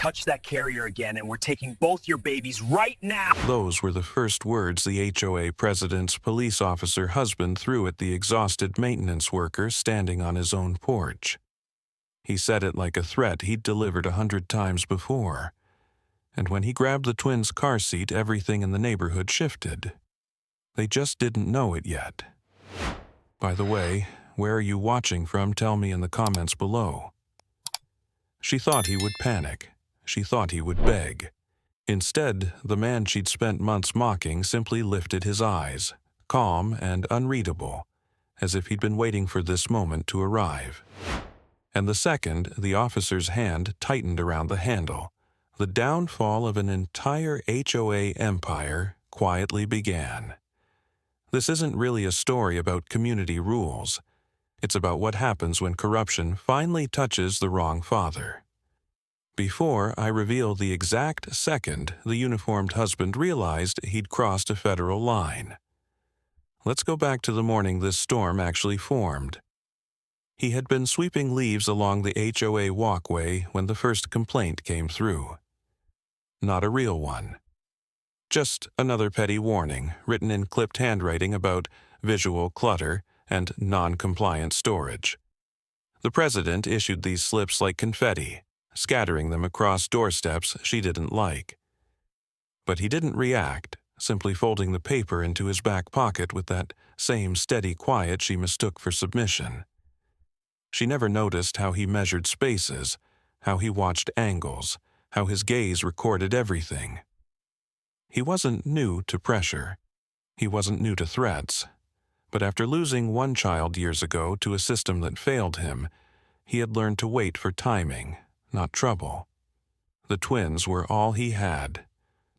touch that carrier again, and we're taking both your babies right now. Those were the first words the HOA president's police officer husband threw at the exhausted maintenance worker standing on his own porch. He said it like a threat he'd delivered 100 times before. And when he grabbed the twins' car seat, everything in the neighborhood shifted. They just didn't know it yet. By the way, where are you watching from? Tell me in the comments below. She thought he would panic. She thought he would beg. Instead, the man she'd spent months mocking simply lifted his eyes, calm and unreadable, as if he'd been waiting for this moment to arrive. And the second the officer's hand tightened around the handle, the downfall of an entire HOA empire quietly began. This isn't really a story about community rules. It's about what happens when corruption finally touches the wrong father. Before I reveal the exact second the uniformed husband realized he'd crossed a federal line, let's go back to the morning this storm actually formed. He had been sweeping leaves along the HOA walkway when the first complaint came through. Not a real one. Just another petty warning written in clipped handwriting about visual clutter and non-compliant storage. The president issued these slips like confetti, scattering them across doorsteps she didn't like. But he didn't react, simply folding the paper into his back pocket with that same steady quiet she mistook for submission. She never noticed how he measured spaces, how he watched angles, how his gaze recorded everything. He wasn't new to pressure. He wasn't new to threats. But after losing one child years ago to a system that failed him, he had learned to wait for timing, not trouble. The twins were all he had.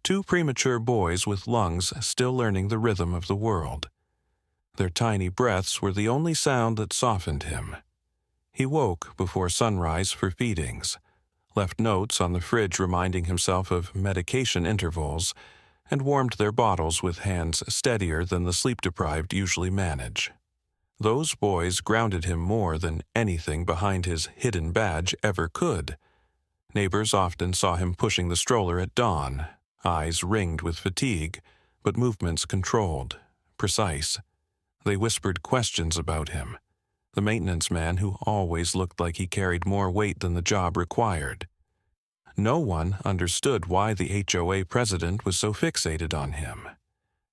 2 premature boys with lungs still learning the rhythm of the world. Their tiny breaths were the only sound that softened him. He woke before sunrise for feedings, left notes on the fridge reminding himself of medication intervals, and warmed their bottles with hands steadier than the sleep-deprived usually manage. Those boys grounded him more than anything behind his hidden badge ever could. Neighbors often saw him pushing the stroller at dawn, eyes ringed with fatigue, but movements controlled, precise. They whispered questions about him, the maintenance man who always looked like he carried more weight than the job required. No one understood why the HOA president was so fixated on him.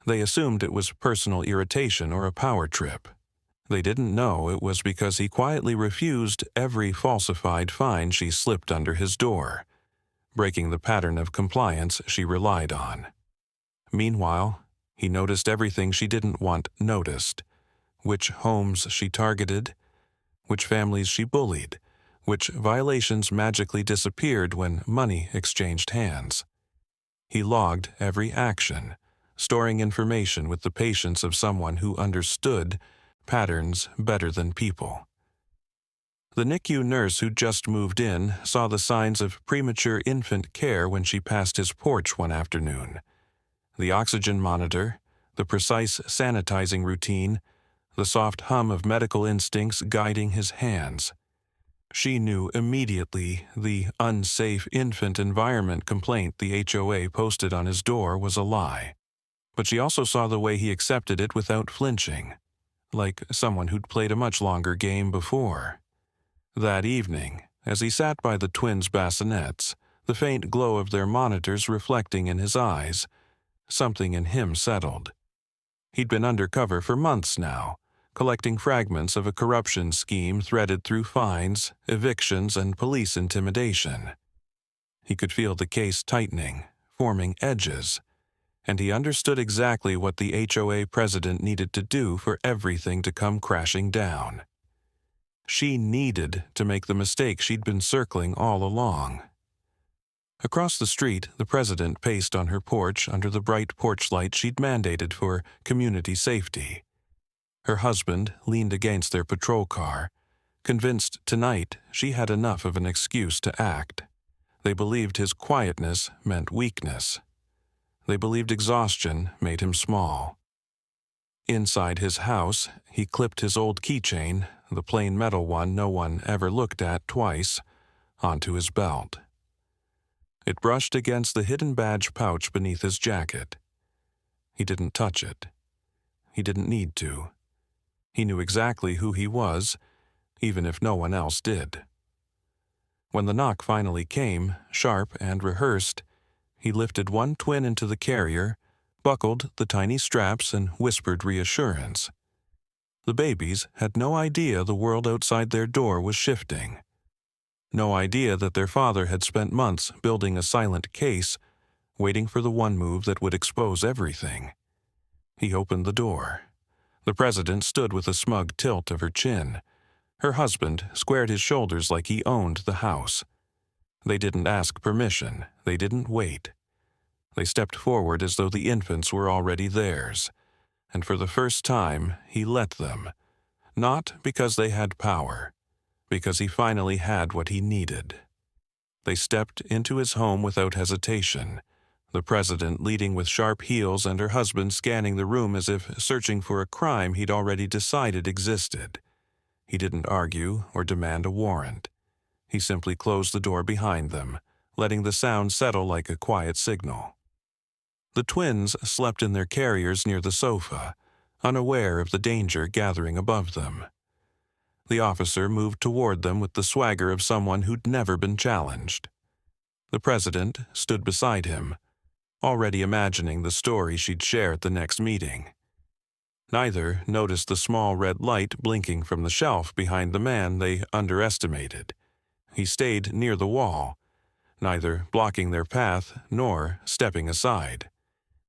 They assumed it was personal irritation or a power trip. They didn't know it was because he quietly refused every falsified fine she slipped under his door, breaking the pattern of compliance she relied on. Meanwhile, he noticed everything she didn't want noticed, which homes she targeted, which families she bullied, which violations magically disappeared when money exchanged hands. He logged every action, storing information with the patience of someone who understood patterns better than people. The NICU nurse who just moved in saw the signs of premature infant care when she passed his porch one afternoon. The oxygen monitor, the precise sanitizing routine, the soft hum of medical instincts guiding his hands. She knew immediately the unsafe infant environment complaint the HOA posted on his door was a lie. But she also saw the way he accepted it without flinching, like someone who'd played a much longer game before. That evening, as he sat by the twins' bassinets, the faint glow of their monitors reflecting in his eyes, something in him settled. He'd been undercover for months now, collecting fragments of a corruption scheme threaded through fines, evictions, and police intimidation. He could feel the case tightening, forming edges, and he understood exactly what the HOA president needed to do for everything to come crashing down. She needed to make the mistake she'd been circling all along. Across the street, the president paced on her porch under the bright porch light she'd mandated for community safety. Her husband leaned against their patrol car, convinced tonight she had enough of an excuse to act. They believed his quietness meant weakness. They believed exhaustion made him small. Inside his house, he clipped his old keychain, the plain metal one no one ever looked at twice, onto his belt. It brushed against the hidden badge pouch beneath his jacket. He didn't touch it. He didn't need to. He knew exactly who he was, even if no one else did. When the knock finally came, sharp and rehearsed, he lifted one twin into the carrier, buckled the tiny straps, and whispered reassurance. The babies had no idea the world outside their door was shifting. No idea that their father had spent months building a silent case, waiting for the one move that would expose everything. He opened the door. The president stood with a smug tilt of her chin. Her husband squared his shoulders like he owned the house. They didn't ask permission. They didn't wait. They stepped forward as though the infants were already theirs. And for the first time, he let them. Not because they had power, because he finally had what he needed. They stepped into his home without hesitation, the president leading with sharp heels and her husband scanning the room as if searching for a crime he'd already decided existed. He didn't argue or demand a warrant. He simply closed the door behind them, letting the sound settle like a quiet signal. The twins slept in their carriers near the sofa, unaware of the danger gathering above them. The officer moved toward them with the swagger of someone who'd never been challenged. The president stood beside him, already imagining the story she'd share at the next meeting. Neither noticed the small red light blinking from the shelf behind the man they underestimated. He stayed near the wall, neither blocking their path nor stepping aside.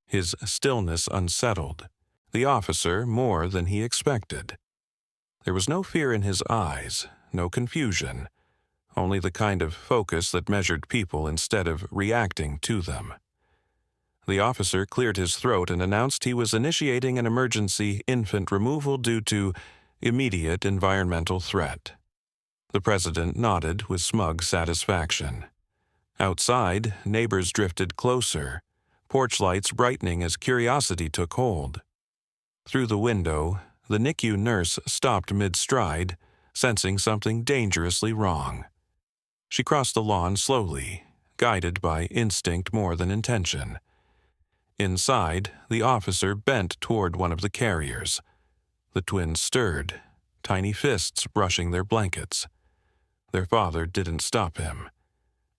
His stillness unsettled the officer more than he expected. There was no fear in his eyes, no confusion, only the kind of focus that measured people instead of reacting to them. The officer cleared his throat and announced he was initiating an emergency infant removal due to immediate environmental threat. The president nodded with smug satisfaction. Outside, neighbors drifted closer, porch lights brightening as curiosity took hold. Through the window, the NICU nurse stopped mid-stride, sensing something dangerously wrong. She crossed the lawn slowly, guided by instinct more than intention. Inside, the officer bent toward one of the carriers. The twins stirred, tiny fists brushing their blankets. Their father didn't stop him.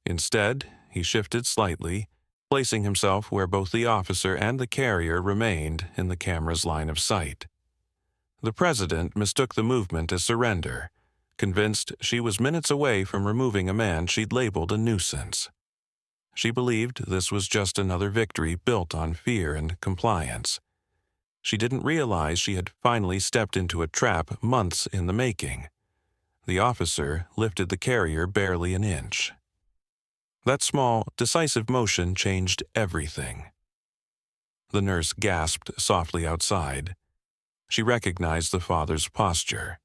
Instead, he shifted slightly, placing himself where both the officer and the carrier remained in the camera's line of sight. The president mistook the movement as surrender, convinced she was minutes away from removing a man she'd labeled a nuisance. She believed this was just another victory built on fear and compliance. She didn't realize she had finally stepped into a trap months in the making. The officer lifted the carrier barely an inch. That small, decisive motion changed everything. The nurse gasped softly outside. She recognized the father's posture.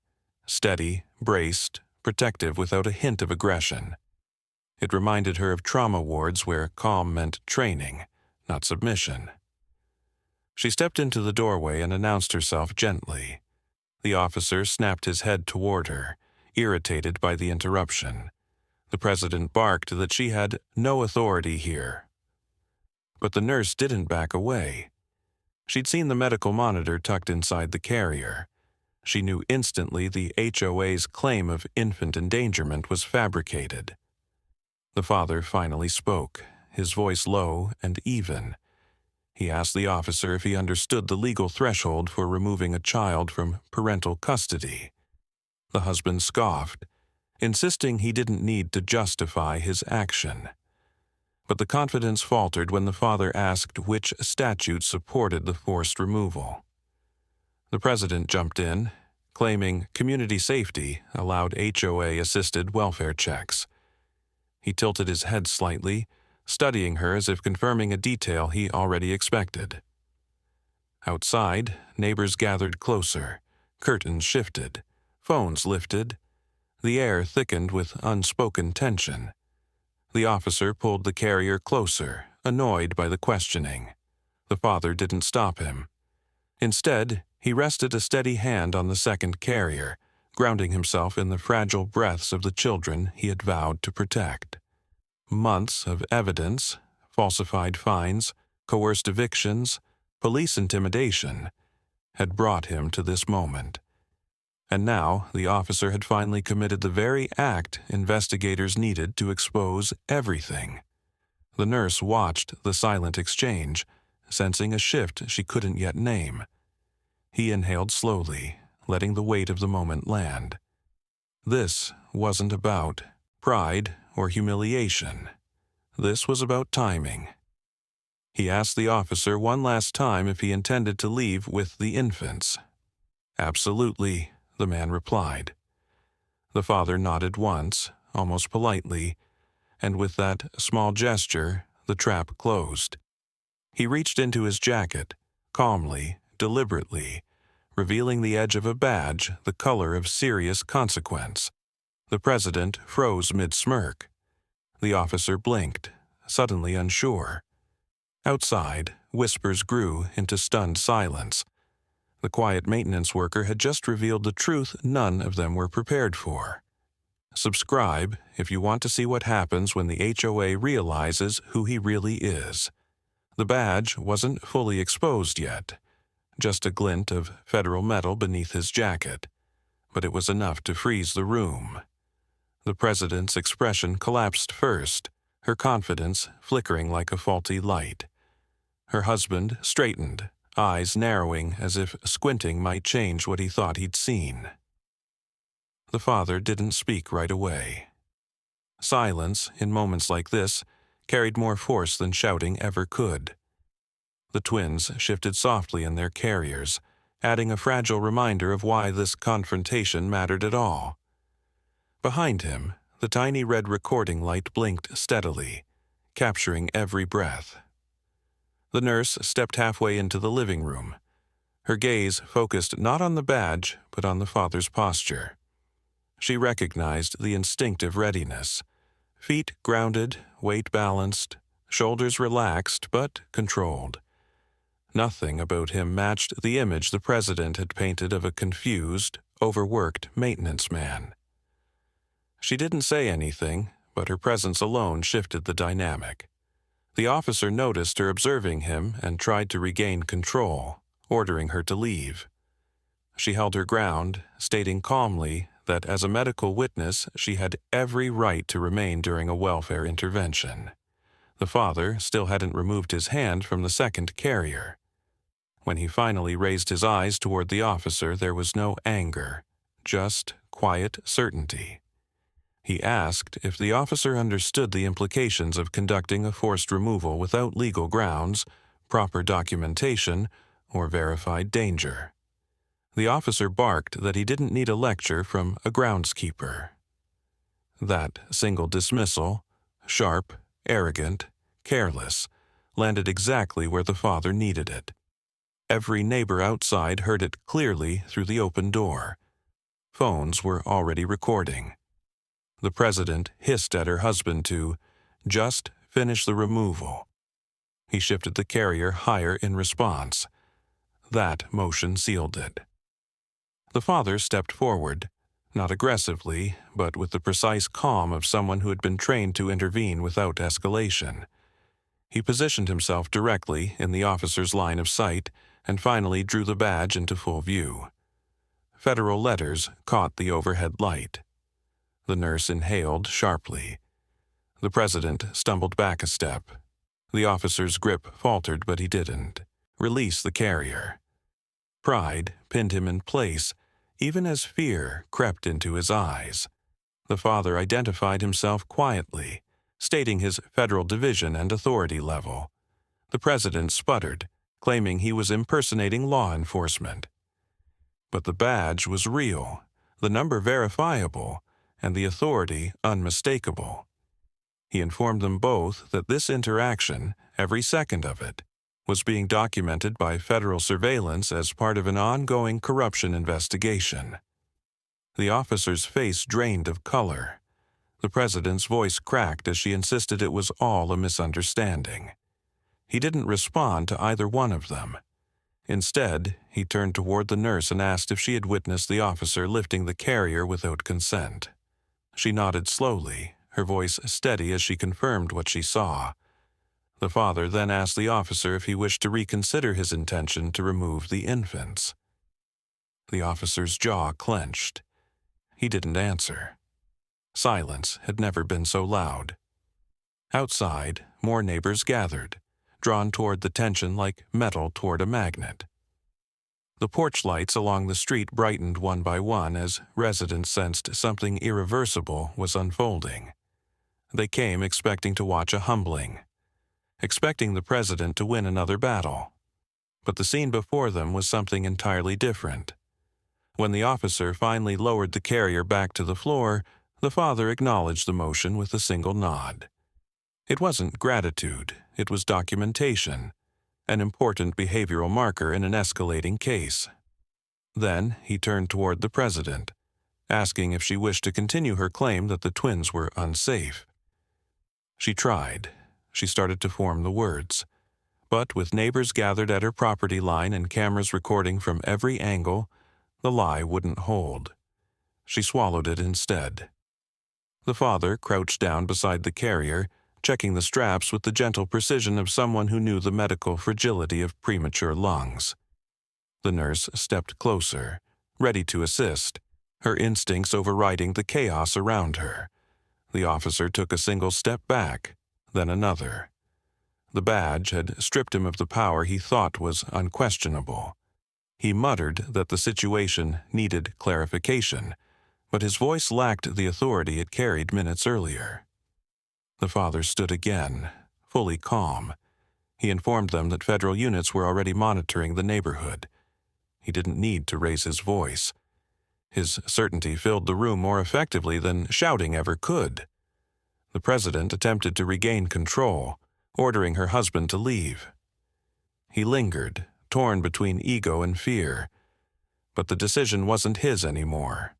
Steady, braced, protective without a hint of aggression. It reminded her of trauma wards where calm meant training, not submission. She stepped into the doorway and announced herself gently. The officer snapped his head toward her, irritated by the interruption. The president barked that she had no authority here. But the nurse didn't back away. She'd seen the medical monitor tucked inside the carrier. She knew instantly the HOA's claim of infant endangerment was fabricated. The father finally spoke, his voice low and even. He asked the officer if he understood the legal threshold for removing a child from parental custody. The husband scoffed, insisting he didn't need to justify his action. But the confidence faltered when the father asked which statute supported the forced removal. The president jumped in, claiming community safety allowed HOA-assisted welfare checks. He tilted his head slightly, studying her as if confirming a detail he already expected. Outside, neighbors gathered closer, curtains shifted, phones lifted. The air thickened with unspoken tension. The officer pulled the carrier closer, annoyed by the questioning. The father didn't stop him. Instead, he rested a steady hand on the second carrier, grounding himself in the fragile breaths of the children he had vowed to protect. Months of evidence, falsified fines, coerced evictions, police intimidation, had brought him to this moment. And now the officer had finally committed the very act investigators needed to expose everything. The nurse watched the silent exchange, sensing a shift she couldn't yet name. He inhaled slowly, letting the weight of the moment land. This wasn't about pride or humiliation. This was about timing. He asked the officer one last time if he intended to leave with the infants. "Absolutely," the man replied. The father nodded once, almost politely, and with that small gesture, the trap closed. He reached into his jacket, calmly, deliberately, revealing the edge of a badge the color of serious consequence. The president froze mid-smirk. The officer blinked, suddenly unsure. Outside, whispers grew into stunned silence. The quiet maintenance worker had just revealed the truth none of them were prepared for. Subscribe if you want to see what happens when the HOA realizes who he really is. The badge wasn't fully exposed yet, just a glint of federal metal beneath his jacket, but it was enough to freeze the room. The president's expression collapsed first, her confidence flickering like a faulty light. Her husband straightened, eyes narrowing as if squinting might change what he thought he'd seen. The father didn't speak right away. Silence, in moments like this, carried more force than shouting ever could. The twins shifted softly in their carriers, adding a fragile reminder of why this confrontation mattered at all. Behind him, the tiny red recording light blinked steadily, capturing every breath. The nurse stepped halfway into the living room, her gaze focused not on the badge, but on the father's posture. She recognized the instinctive readiness. Feet grounded, weight balanced, shoulders relaxed but controlled. Nothing about him matched the image the president had painted of a confused, overworked maintenance man. She didn't say anything, but her presence alone shifted the dynamic. The officer noticed her observing him and tried to regain control, ordering her to leave. She held her ground, stating calmly that as a medical witness she had every right to remain during a welfare intervention. The father still hadn't removed his hand from the second carrier. When he finally raised his eyes toward the officer, there was no anger, just quiet certainty. He asked if the officer understood the implications of conducting a forced removal without legal grounds, proper documentation, or verified danger. The officer barked that he didn't need a lecture from a groundskeeper. That single dismissal, sharp, arrogant, careless, landed exactly where the father needed it. Every neighbor outside heard it clearly through the open door. Phones were already recording. The president hissed at her husband to just finish the removal. He shifted the carrier higher in response. That motion sealed it. The father stepped forward, not aggressively, but with the precise calm of someone who had been trained to intervene without escalation. He positioned himself directly in the officer's line of sight and finally drew the badge into full view. Federal letters caught the overhead light. The nurse inhaled sharply. The president stumbled back a step. The officer's grip faltered, but he didn't. Release the carrier. Pride pinned him in place, even as fear crept into his eyes. The father identified himself quietly, stating his federal division and authority level. The president sputtered, claiming he was impersonating law enforcement. But the badge was real, the number verifiable, and the authority unmistakable. He informed them both that this interaction, every second of it, was being documented by federal surveillance as part of an ongoing corruption investigation. The officer's face drained of color. The president's voice cracked as she insisted it was all a misunderstanding. He didn't respond to either one of them. Instead, he turned toward the nurse and asked if she had witnessed the officer lifting the carrier without consent. She nodded slowly, her voice steady as she confirmed what she saw. The father then asked the officer if he wished to reconsider his intention to remove the infants. The officer's jaw clenched. He didn't answer. Silence had never been so loud. Outside, more neighbors gathered, drawn toward the tension like metal toward a magnet. The porch lights along the street brightened one by one as residents sensed something irreversible was unfolding. They came expecting to watch a humbling, expecting the president to win another battle. But the scene before them was something entirely different. When the officer finally lowered the carrier back to the floor, the father acknowledged the motion with a single nod. It wasn't gratitude, it was documentation, an important behavioral marker in an escalating case. Then he turned toward the president, asking if she wished to continue her claim that the twins were unsafe. She tried. She started to form the words. But with neighbors gathered at her property line and cameras recording from every angle, the lie wouldn't hold. She swallowed it instead. The father crouched down beside the carrier, checking the straps with the gentle precision of someone who knew the medical fragility of premature lungs. The nurse stepped closer, ready to assist, her instincts overriding the chaos around her. The officer took a single step back, then another. The badge had stripped him of the power he thought was unquestionable. He muttered that the situation needed clarification, but his voice lacked the authority it carried minutes earlier. The father stood again, fully calm. He informed them that federal units were already monitoring the neighborhood. He didn't need to raise his voice. His certainty filled the room more effectively than shouting ever could. The president attempted to regain control, ordering her husband to leave. He lingered, torn between ego and fear. But the decision wasn't his anymore.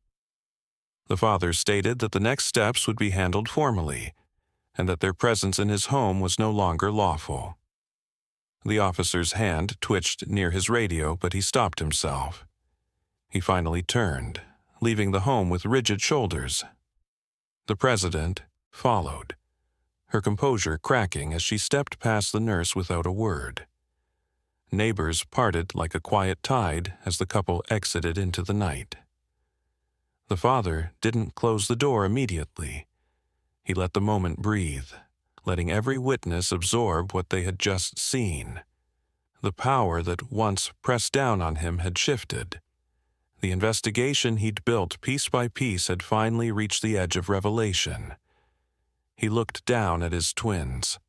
The father stated that the next steps would be handled formally, and that their presence in his home was no longer lawful. The officer's hand twitched near his radio, but he stopped himself. He finally turned, leaving the home with rigid shoulders. The president followed, her composure cracking as she stepped past the nurse without a word. Neighbors parted like a quiet tide as the couple exited into the night. The father didn't close the door immediately. He let the moment breathe, letting every witness absorb what they had just seen. The power that once pressed down on him had shifted. The investigation he'd built piece by piece had finally reached the edge of revelation. He looked down at his twins.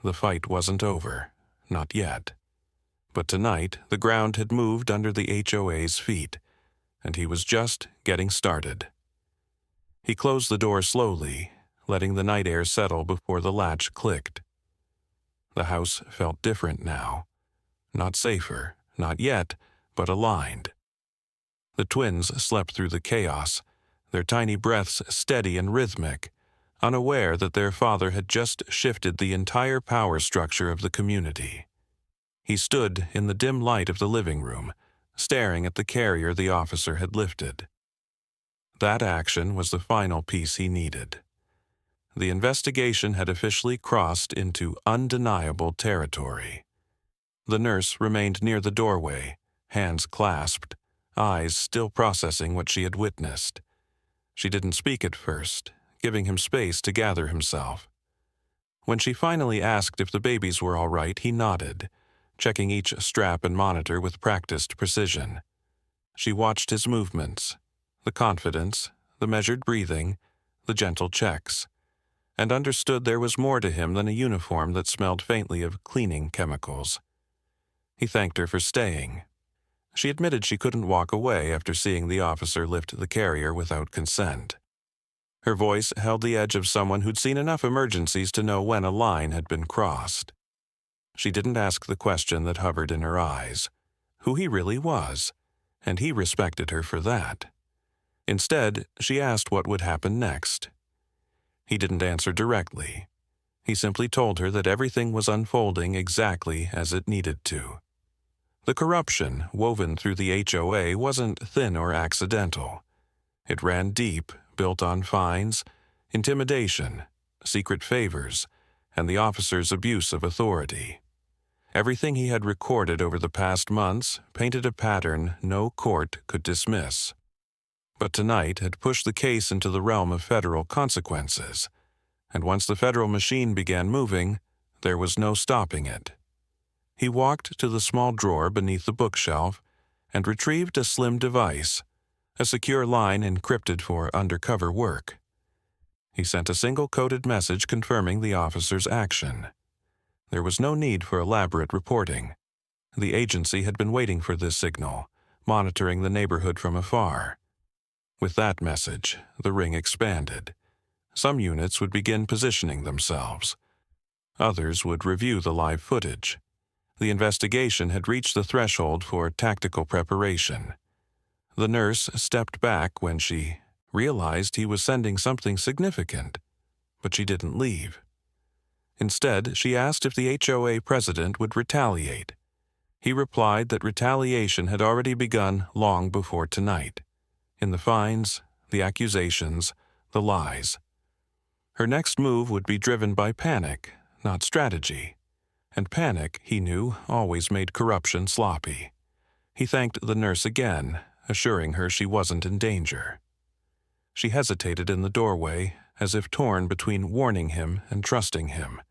The fight wasn't over, not yet. But tonight, the ground had moved under the HOA's feet, and he was just getting started. He closed the door slowly, letting the night air settle before the latch clicked. The house felt different now. Not safer, not yet, but aligned. The twins slept through the chaos, their tiny breaths steady and rhythmic, unaware that their father had just shifted the entire power structure of the community. He stood in the dim light of the living room, staring at the carrier the officer had lifted. That action was the final piece he needed. The investigation had officially crossed into undeniable territory. The nurse remained near the doorway, hands clasped, eyes still processing what she had witnessed. She didn't speak at first, giving him space to gather himself. When she finally asked if the babies were all right, he nodded, checking each strap and monitor with practiced precision. She watched his movements, the confidence, the measured breathing, the gentle checks, and understood there was more to him than a uniform that smelled faintly of cleaning chemicals. He thanked her for staying. She admitted she couldn't walk away after seeing the officer lift the carrier without consent. Her voice held the edge of someone who'd seen enough emergencies to know when a line had been crossed. She didn't ask the question that hovered in her eyes, who he really was, and he respected her for that. Instead, she asked what would happen next. He didn't answer directly. He simply told her that everything was unfolding exactly as it needed to. The corruption woven through the HOA wasn't thin or accidental. It ran deep, built on fines, intimidation, secret favors, and the officer's abuse of authority. Everything he had recorded over the past months painted a pattern no court could dismiss. But tonight had pushed the case into the realm of federal consequences, and once the federal machine began moving, there was no stopping it. He walked to the small drawer beneath the bookshelf and retrieved a slim device, a secure line encrypted for undercover work. He sent a single coded message confirming the officer's action. There was no need for elaborate reporting. The agency had been waiting for this signal, monitoring the neighborhood from afar. With that message, the ring expanded. Some units would begin positioning themselves. Others would review the live footage. The investigation had reached the threshold for tactical preparation. The nurse stepped back when she realized he was sending something significant, but she didn't leave. Instead, she asked if the HOA president would retaliate. He replied that retaliation had already begun long before tonight, in the fines, the accusations, the lies. Her next move would be driven by panic, not strategy. And panic, he knew, always made corruption sloppy. He thanked the nurse again, assuring her she wasn't in danger. She hesitated in the doorway, as if torn between warning him and trusting him.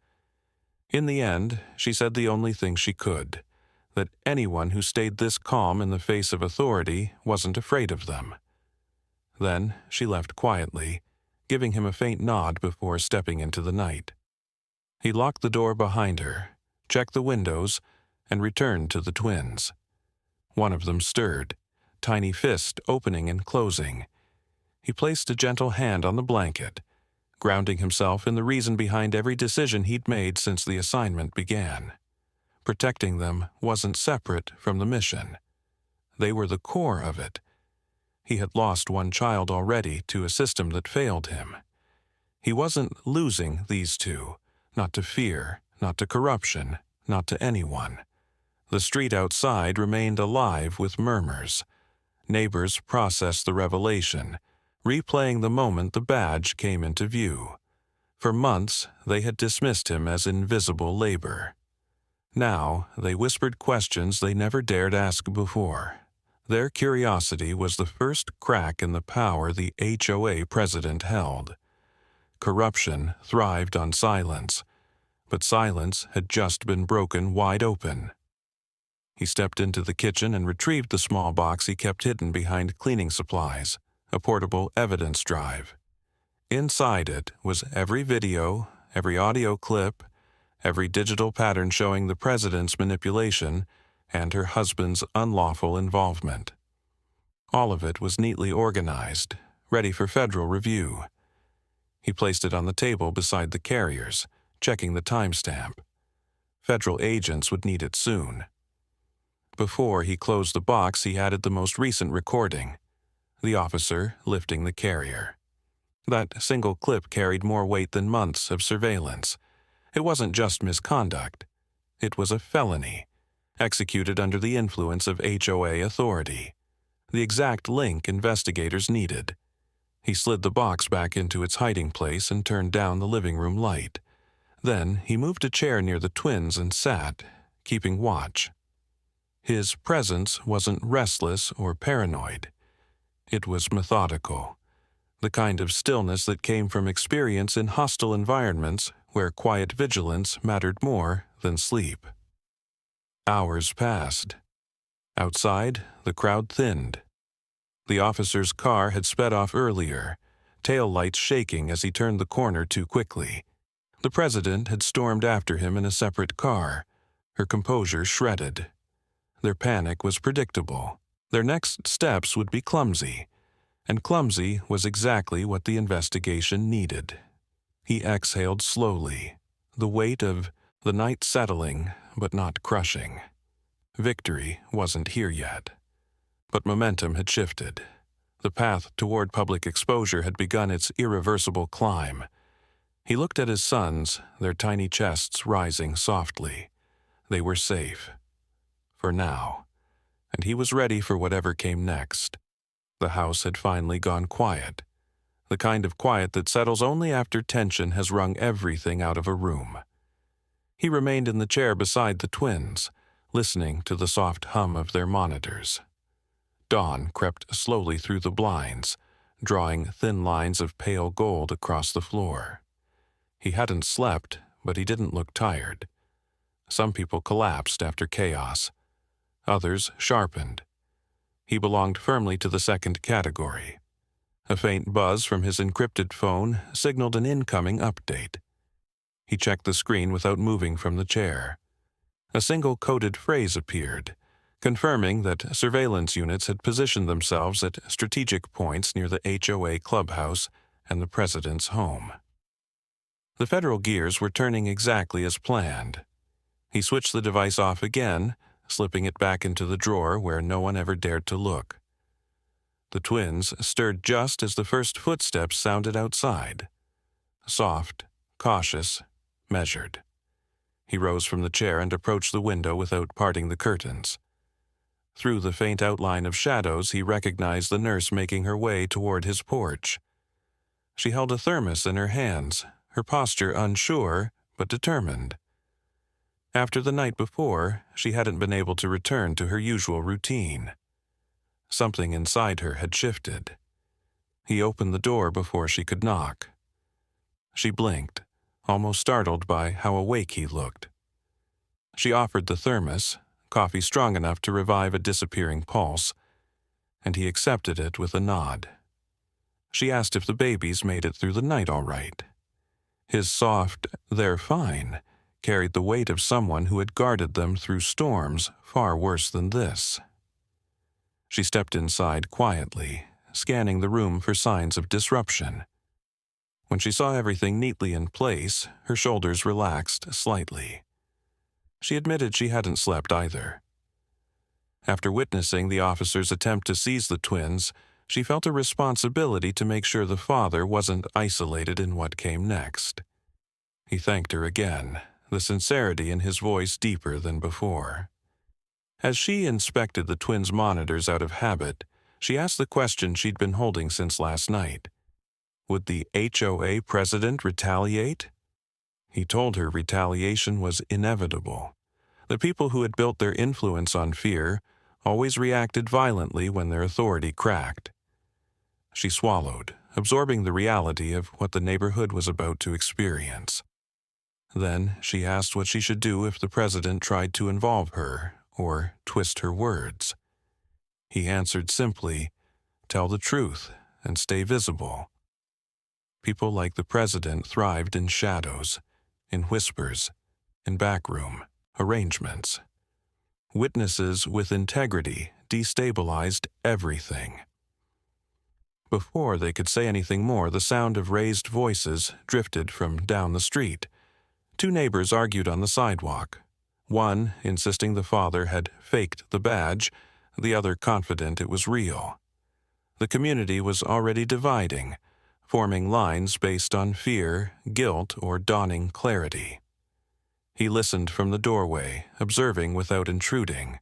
In the end, she said the only thing she could, that anyone who stayed this calm in the face of authority wasn't afraid of them. Then she left quietly, giving him a faint nod before stepping into the night. He locked the door behind her, checked the windows, and returned to the twins. One of them stirred, tiny fist opening and closing. He placed a gentle hand on the blanket, grounding himself in the reason behind every decision he'd made since the assignment began. Protecting them wasn't separate from the mission. They were the core of it. He had lost one child already to a system that failed him. He wasn't losing these two, not to fear, not to corruption, not to anyone. The street outside remained alive with murmurs. Neighbors processed the revelation, replaying the moment the badge came into view. For months, they had dismissed him as invisible labor. Now, they whispered questions they never dared ask before. Their curiosity was the first crack in the power the HOA president held. Corruption thrived on silence, but silence had just been broken wide open. He stepped into the kitchen and retrieved the small box he kept hidden behind cleaning supplies, a portable evidence drive. Inside it was every video, every audio clip, every digital pattern showing the president's manipulation and her husband's unlawful involvement. All of it was neatly organized, ready for federal review. He placed it on the table beside the carriers, checking the timestamp. Federal agents would need it soon. Before he closed the box, he added the most recent recording, the officer lifting the carrier. That single clip carried more weight than months of surveillance. It wasn't just misconduct. It was a felony, executed under the influence of HOA authority. The exact link investigators needed. He slid the box back into its hiding place and turned down the living room light. Then he moved a chair near the twins and sat, keeping watch. His presence wasn't restless or paranoid. It was methodical, the kind of stillness that came from experience in hostile environments where quiet vigilance mattered more than sleep. Hours passed. Outside, the crowd thinned. The officer's car had sped off earlier, tail lights shaking as he turned the corner too quickly. The president had stormed after him in a separate car, her composure shredded. Their panic was predictable. Their next steps would be clumsy, and clumsy was exactly what the investigation needed. He exhaled slowly, the weight of the night settling but not crushing. Victory wasn't here yet. But momentum had shifted. The path toward public exposure had begun its irreversible climb. He looked at his sons, their tiny chests rising softly. They were safe. For now. And he was ready for whatever came next. The house had finally gone quiet. the kind of quiet that settles only after tension has wrung everything out of a room. He remained in the chair beside the twins, listening to the soft hum of their monitors. Dawn crept slowly through the blinds, drawing thin lines of pale gold across the floor. He hadn't slept, but he didn't look tired. Some people collapsed after chaos. Others sharpened. He belonged firmly to the second category. A faint buzz from his encrypted phone signaled an incoming update. He checked the screen without moving from the chair. A single coded phrase appeared, confirming that surveillance units had positioned themselves at strategic points near the HOA clubhouse and the president's home. The federal gears were turning exactly as planned. He switched the device off again, slipping it back into the drawer where no one ever dared to look. The twins stirred just as the first footsteps sounded outside. Soft, cautious, measured. He rose from the chair and approached the window without parting the curtains. Through the faint outline of shadows, he recognized the nurse making her way toward his porch. She held a thermos in her hands, her posture unsure but determined. After the night before, she hadn't been able to return to her usual routine. Something inside her had shifted. He opened the door before she could knock. She blinked, almost startled by how awake he looked. She offered the thermos, coffee strong enough to revive a disappearing pulse, and he accepted it with a nod. She asked if the babies made it through the night all right. His soft, "They're fine," carried the weight of someone who had guarded them through storms far worse than this. She stepped inside quietly, scanning the room for signs of disruption. When she saw everything neatly in place, her shoulders relaxed slightly. She admitted she hadn't slept either. After witnessing the officer's attempt to seize the twins, she felt a responsibility to make sure the father wasn't isolated in what came next. He thanked her again, the sincerity in his voice deeper than before. As she inspected the twins' monitors out of habit, she asked the question she'd been holding since last night. Would the HOA president retaliate? He told her retaliation was inevitable. The people who had built their influence on fear always reacted violently when their authority cracked. She swallowed, absorbing the reality of what the neighborhood was about to experience. Then she asked what she should do if the president tried to involve her or twist her words. He answered simply, "Tell the truth and stay visible." People like the president thrived in shadows, in whispers, in backroom arrangements. Witnesses with integrity destabilized everything. Before they could say anything more, the sound of raised voices drifted from down the street. Two neighbors argued on the sidewalk, one insisting the father had faked the badge, the other confident it was real. The community was already dividing, forming lines based on fear, guilt, or dawning clarity. He listened from the doorway, observing without intruding.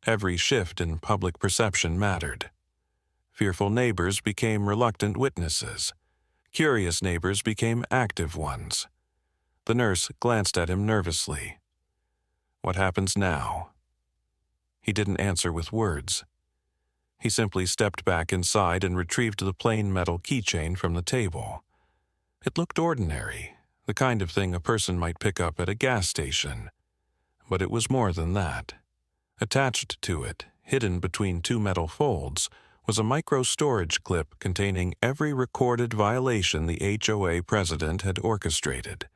Every shift in public perception mattered. Fearful neighbors became reluctant witnesses. Curious neighbors became active ones. The nurse glanced at him nervously. "What happens now?" He didn't answer with words. He simply stepped back inside and retrieved the plain metal keychain from the table. It looked ordinary, the kind of thing a person might pick up at a gas station. But it was more than that. Attached to it, hidden between two metal folds, was a micro-storage clip containing every recorded violation the HOA president had orchestrated.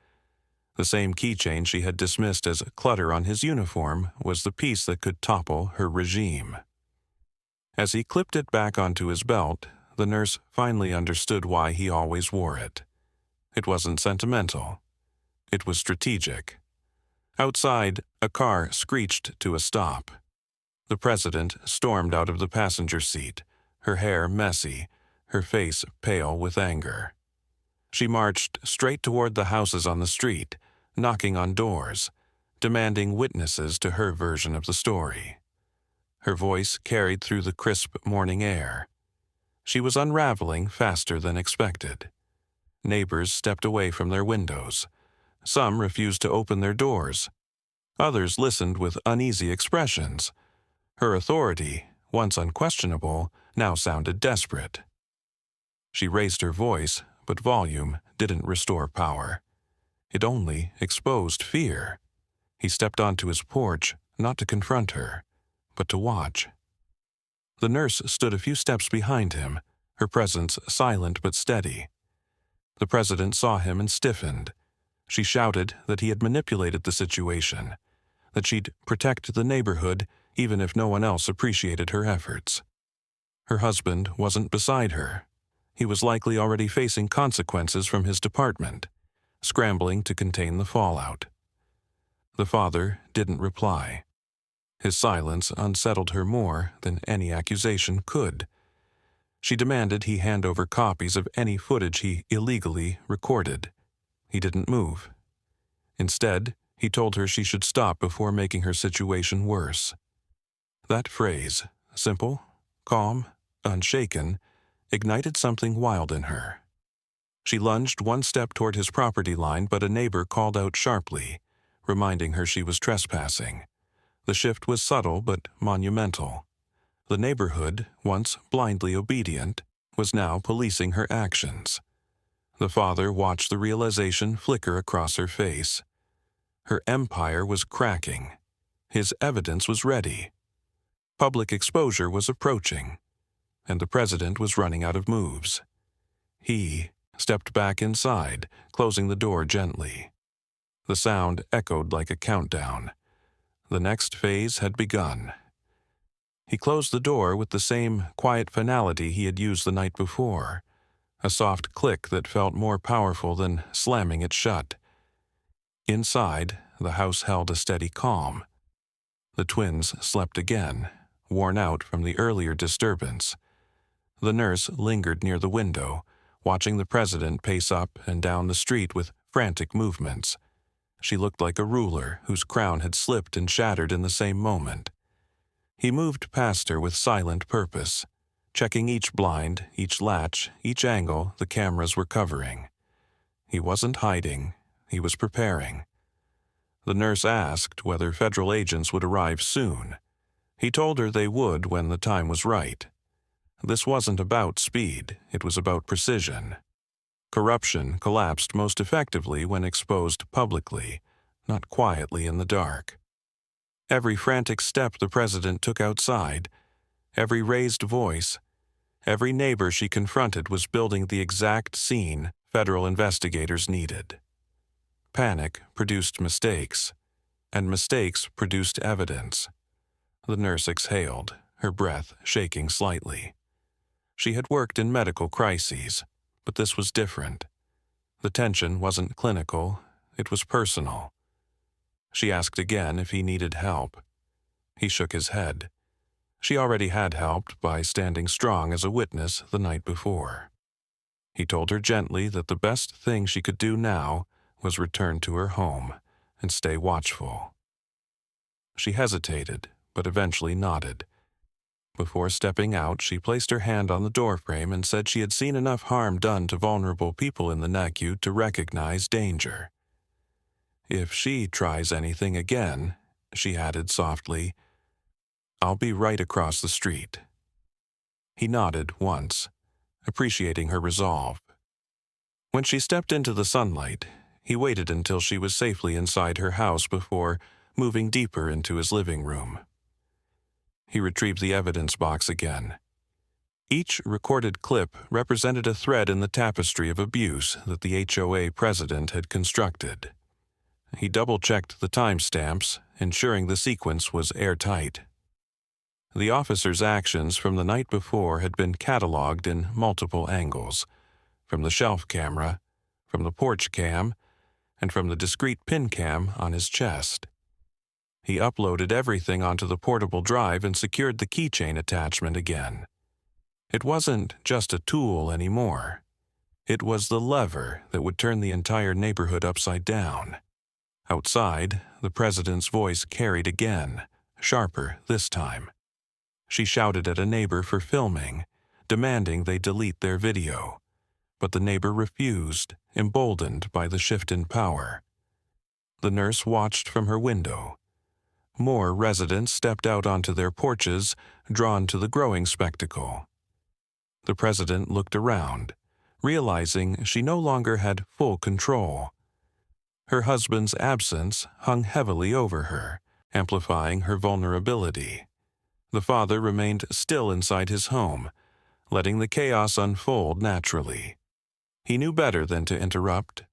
The same keychain she had dismissed as clutter on his uniform was the piece that could topple her regime. As he clipped it back onto his belt, the nurse finally understood why he always wore it. It wasn't sentimental. It was strategic. Outside, a car screeched to a stop. The president stormed out of the passenger seat, her hair messy, her face pale with anger. She marched straight toward the houses on the street, knocking on doors, demanding witnesses to her version of the story. Her voice carried through the crisp morning air. She was unraveling faster than expected. Neighbors stepped away from their windows. Some refused to open their doors. Others listened with uneasy expressions. Her authority, once unquestionable, now sounded desperate. She raised her voice, but volume didn't restore power. It only exposed fear. He stepped onto his porch, not to confront her, but to watch. The nurse stood a few steps behind him, her presence silent but steady. The president saw him and stiffened. She shouted that he had manipulated the situation, that she'd protect the neighborhood even if no one else appreciated her efforts. Her husband wasn't beside her. He was likely already facing consequences from his department, scrambling to contain the fallout. The father didn't reply. His silence unsettled her more than any accusation could. She demanded he hand over copies of any footage he illegally recorded. He didn't move. Instead, he told her she should stop before making her situation worse. That phrase, simple, calm, unshaken, ignited something wild in her. She lunged one step toward his property line, but a neighbor called out sharply, reminding her she was trespassing. The shift was subtle but monumental. The neighborhood, once blindly obedient, was now policing her actions. The father watched the realization flicker across her face. Her empire was cracking. His evidence was ready. Public exposure was approaching, and the president was running out of moves. He stepped back inside, closing the door gently. The sound echoed like a countdown. The next phase had begun. He closed the door with the same quiet finality he had used the night before, a soft click that felt more powerful than slamming it shut. Inside, the house held a steady calm. The twins slept again, worn out from the earlier disturbance. The nurse lingered near the window, watching the president pace up and down the street with frantic movements. She looked like a ruler whose crown had slipped and shattered in the same moment. He moved past her with silent purpose, checking each blind, each latch, each angle the cameras were covering. He wasn't hiding, he was preparing. The nurse asked whether federal agents would arrive soon. He told her they would when the time was right. This wasn't about speed, it was about precision. Corruption collapsed most effectively when exposed publicly, not quietly in the dark. Every frantic step the president took outside, every raised voice, every neighbor she confronted was building the exact scene federal investigators needed. Panic produced mistakes, and mistakes produced evidence. The nurse exhaled, her breath shaking slightly. She had worked in medical crises, but this was different. The tension wasn't clinical, it was personal. She asked again if he needed help. He shook his head. She already had helped by standing strong as a witness the night before. He told her gently that the best thing she could do now was return to her home and stay watchful. She hesitated, but eventually nodded. Before stepping out, she placed her hand on the doorframe and said she had seen enough harm done to vulnerable people in the NACU to recognize danger. If she tries anything again, she added softly, I'll be right across the street. He nodded once, appreciating her resolve. When she stepped into the sunlight, he waited until she was safely inside her house before moving deeper into his living room. He retrieved the evidence box again. Each recorded clip represented a thread in the tapestry of abuse that the HOA president had constructed. He double-checked the timestamps, ensuring the sequence was airtight. The officer's actions from the night before had been cataloged in multiple angles, from the shelf camera, from the porch cam, and from the discrete pin cam on his chest. He uploaded everything onto the portable drive and secured the keychain attachment again. It wasn't just a tool anymore. It was the lever that would turn the entire neighborhood upside down. Outside, the president's voice carried again, sharper this time. She shouted at a neighbor for filming, demanding they delete their video. But the neighbor refused, emboldened by the shift in power. The nurse watched from her window. More residents stepped out onto their porches, drawn to the growing spectacle. The president looked around, realizing she no longer had full control. Her husband's absence hung heavily over her, amplifying her vulnerability. The father remained still inside his home, letting the chaos unfold naturally. He knew better than to interrupt.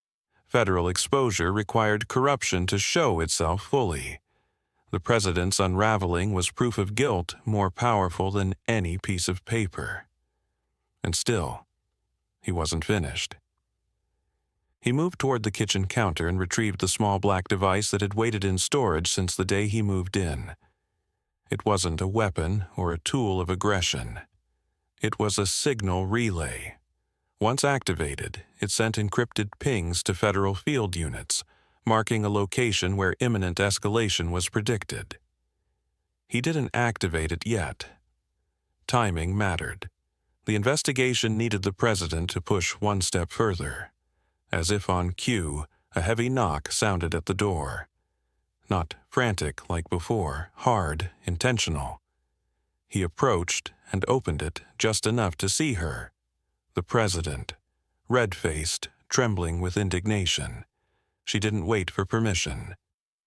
Federal exposure required corruption to show itself fully. The president's unraveling was proof of guilt more powerful than any piece of paper. And still, he wasn't finished. He moved toward the kitchen counter and retrieved the small black device that had waited in storage since the day he moved in. It wasn't a weapon or a tool of aggression. It was a signal relay. Once activated, it sent encrypted pings to federal field units, marking a location where imminent escalation was predicted. He didn't activate it yet. Timing mattered. The investigation needed the president to push one step further. As if on cue, a heavy knock sounded at the door. Not frantic like before, hard, intentional. He approached and opened it just enough to see her. The president, red-faced, trembling with indignation. She didn't wait for permission.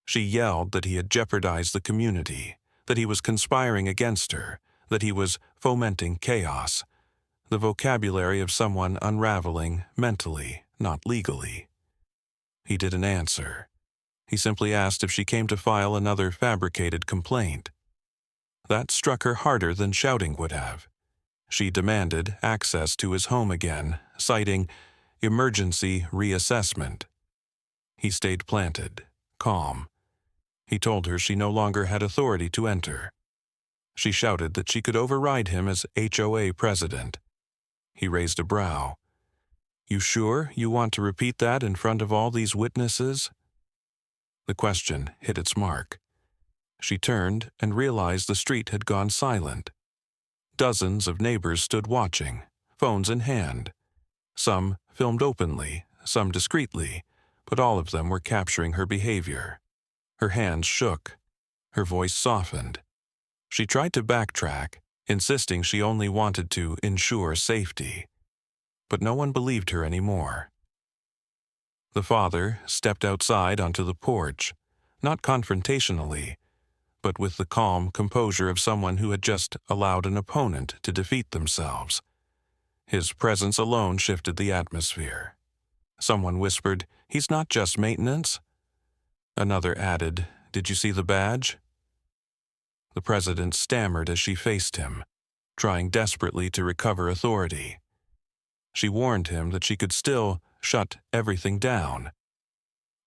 She yelled that he had jeopardized the community, that he was conspiring against her, that he was fomenting chaos. The vocabulary of someone unraveling mentally, not legally. He didn't answer. He simply asked if she came to file another fabricated complaint. That struck her harder than shouting would have. She demanded access to his home again, citing emergency reassessment. He stayed planted, calm. He told her she no longer had authority to enter. She shouted that she could override him as HOA president. He raised a brow. "You sure you want to repeat that in front of all these witnesses?" The question hit its mark. She turned and realized the street had gone silent. Dozens of neighbors stood watching, phones in hand. Some filmed openly, some discreetly, but all of them were capturing her behavior. Her hands shook. Her voice softened. She tried to backtrack, insisting she only wanted to ensure safety. But no one believed her anymore. The father stepped outside onto the porch, not confrontationally, but with the calm composure of someone who had just allowed an opponent to defeat themselves. His presence alone shifted the atmosphere. Someone whispered, "He's not just maintenance." Another added, "Did you see the badge?" The president stammered as she faced him, trying desperately to recover authority. She warned him that she could still shut everything down.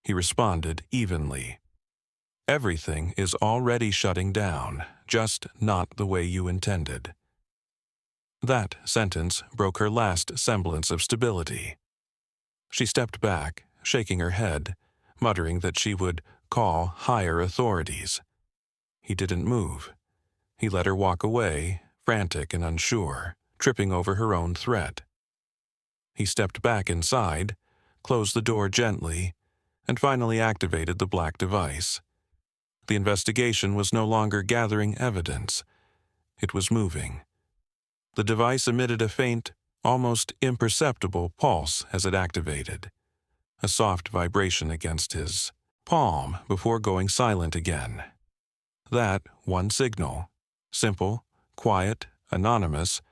He responded evenly. "Everything is already shutting down, just not the way you intended." That sentence broke her last semblance of stability. She stepped back, shaking her head, muttering that she would call higher authorities. He didn't move. He let her walk away, frantic and unsure, tripping over her own threat. He stepped back inside, closed the door gently, and finally activated the black device. The investigation was no longer gathering evidence. It was moving. The device emitted a faint, almost imperceptible pulse as it activated, a soft vibration against his palm before going silent again. That one signal, simple, quiet, anonymous,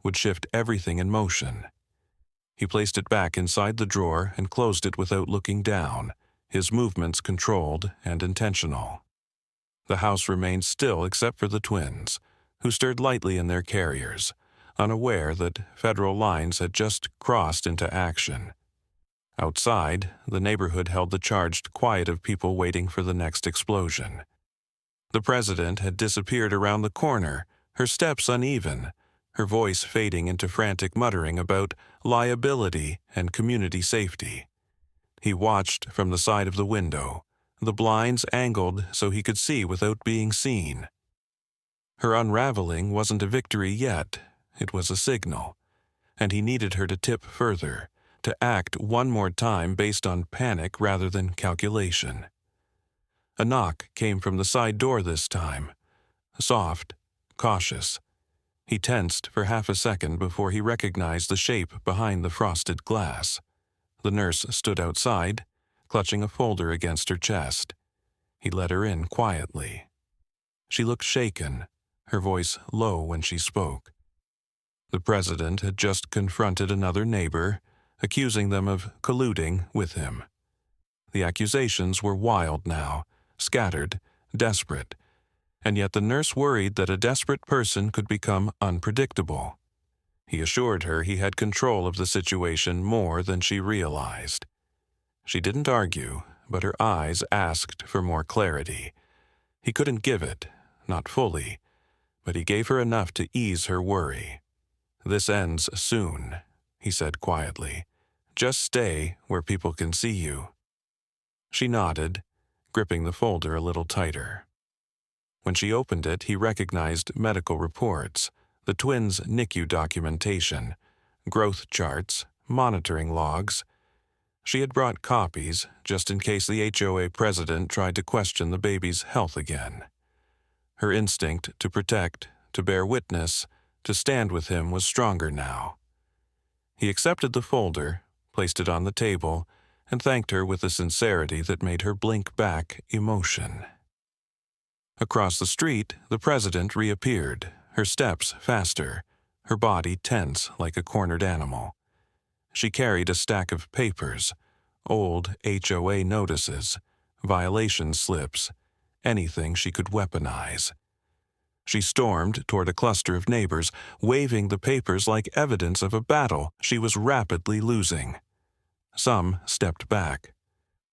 would shift everything in motion. He placed it back inside the drawer and closed it without looking down, his movements controlled and intentional. The house remained still except for the twins, who stirred lightly in their carriers, unaware that federal lines had just crossed into action. Outside, the neighborhood held the charged quiet of people waiting for the next explosion. The president had disappeared around the corner, her steps uneven, her voice fading into frantic muttering about liability and community safety. He watched from the side of the window, the blinds angled so he could see without being seen. Her unraveling wasn't a victory yet, It was a signal, and he needed her to tip further, to act one more time based on panic rather than calculation. A knock came from the side door this time. Soft, cautious. He tensed for half a second before he recognized the shape behind the frosted glass. The nurse stood outside, clutching a folder against her chest. He let her in quietly. She looked shaken, her voice low when she spoke. The president had just confronted another neighbor, accusing them of colluding with him. The accusations were wild now, scattered, desperate, and yet the nurse worried that a desperate person could become unpredictable. He assured her he had control of the situation more than she realized. She didn't argue, but her eyes asked for more clarity. He couldn't give it, not fully, but he gave her enough to ease her worry. "This ends soon," he said quietly. "Just stay where people can see you." She nodded, gripping the folder a little tighter. When she opened it, he recognized medical reports, the twins' NICU documentation, growth charts, monitoring logs. She had brought copies, just in case the HOA president tried to question the baby's health again. Her instinct to protect, to bear witness, to stand with him was stronger now. He accepted the folder, placed it on the table, and thanked her with a sincerity that made her blink back emotion. Across the street, the president reappeared, her steps faster, her body tense like a cornered animal. She carried a stack of papers, old HOA notices, violation slips, anything she could weaponize. She stormed toward a cluster of neighbors, waving the papers like evidence of a battle she was rapidly losing. Some stepped back.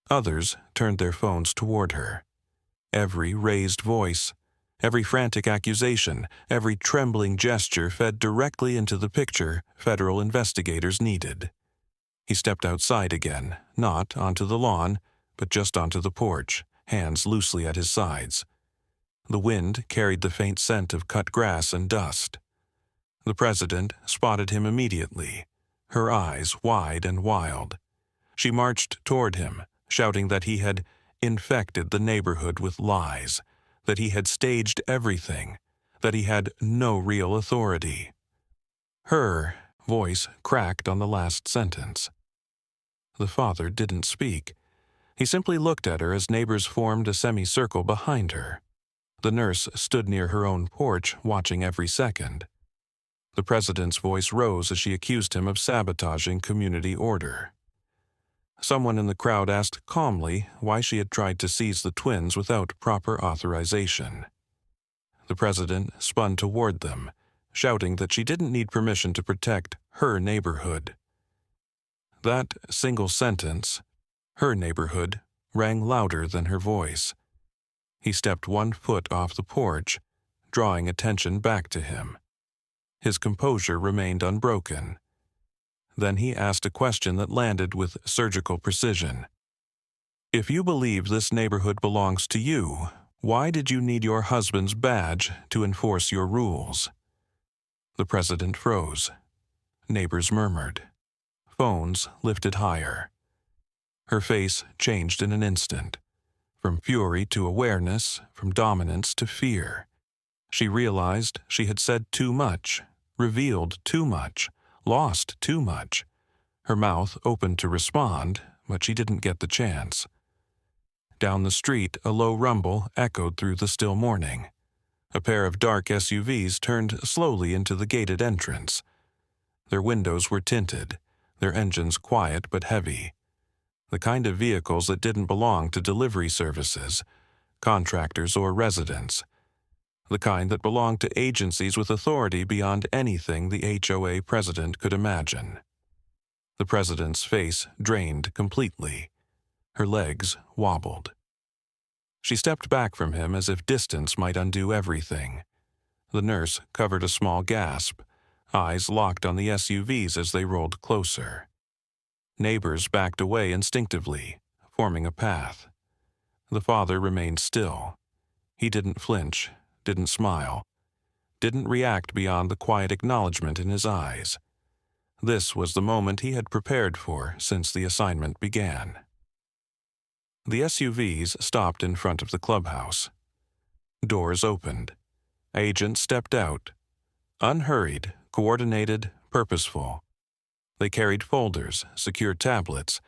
Others turned their phones toward her. Every raised voice, every frantic accusation, every trembling gesture fed directly into the picture federal investigators needed. He stepped outside again, not onto the lawn, but just onto the porch, hands loosely at his sides. The wind carried the faint scent of cut grass and dust. The president spotted him immediately, her eyes wide and wild. She marched toward him, shouting that he had infected the neighborhood with lies, that he had staged everything, that he had no real authority. Her voice cracked on the last sentence. The father didn't speak. He simply looked at her as neighbors formed a semicircle behind her. The nurse stood near her own porch, watching every second. The president's voice rose as she accused him of sabotaging community order. Someone in the crowd asked calmly why she had tried to seize the twins without proper authorization. The president spun toward them, shouting that she didn't need permission to protect her neighborhood. That single sentence, her neighborhood, rang louder than her voice. He stepped 1 foot off the porch, drawing attention back to him. His composure remained unbroken. Then he asked a question that landed with surgical precision. "If you believe this neighborhood belongs to you, why did you need your husband's badge to enforce your rules?" The president froze. Neighbors murmured. Phones lifted higher. Her face changed in an instant. From fury to awareness, from dominance to fear. She realized she had said too much, revealed too much, lost too much. Her mouth opened to respond, but she didn't get the chance. Down the street, a low rumble echoed through the still morning. A pair of dark SUVs turned slowly into the gated entrance. Their windows were tinted, their engines quiet but heavy. The kind of vehicles that didn't belong to delivery services, contractors or residents. The kind that belonged to agencies with authority beyond anything the HOA president could imagine. The president's face drained completely. Her legs wobbled. She stepped back from him as if distance might undo everything. The nurse covered a small gasp, eyes locked on the SUVs as they rolled closer. Neighbors backed away instinctively, forming a path. The father remained still. He didn't flinch, didn't smile, didn't react beyond the quiet acknowledgement in his eyes. This was the moment he had prepared for since the assignment began. The SUVs stopped in front of the clubhouse. Doors opened. Agents stepped out. Unhurried, coordinated, purposeful. They carried folders, secured tablets,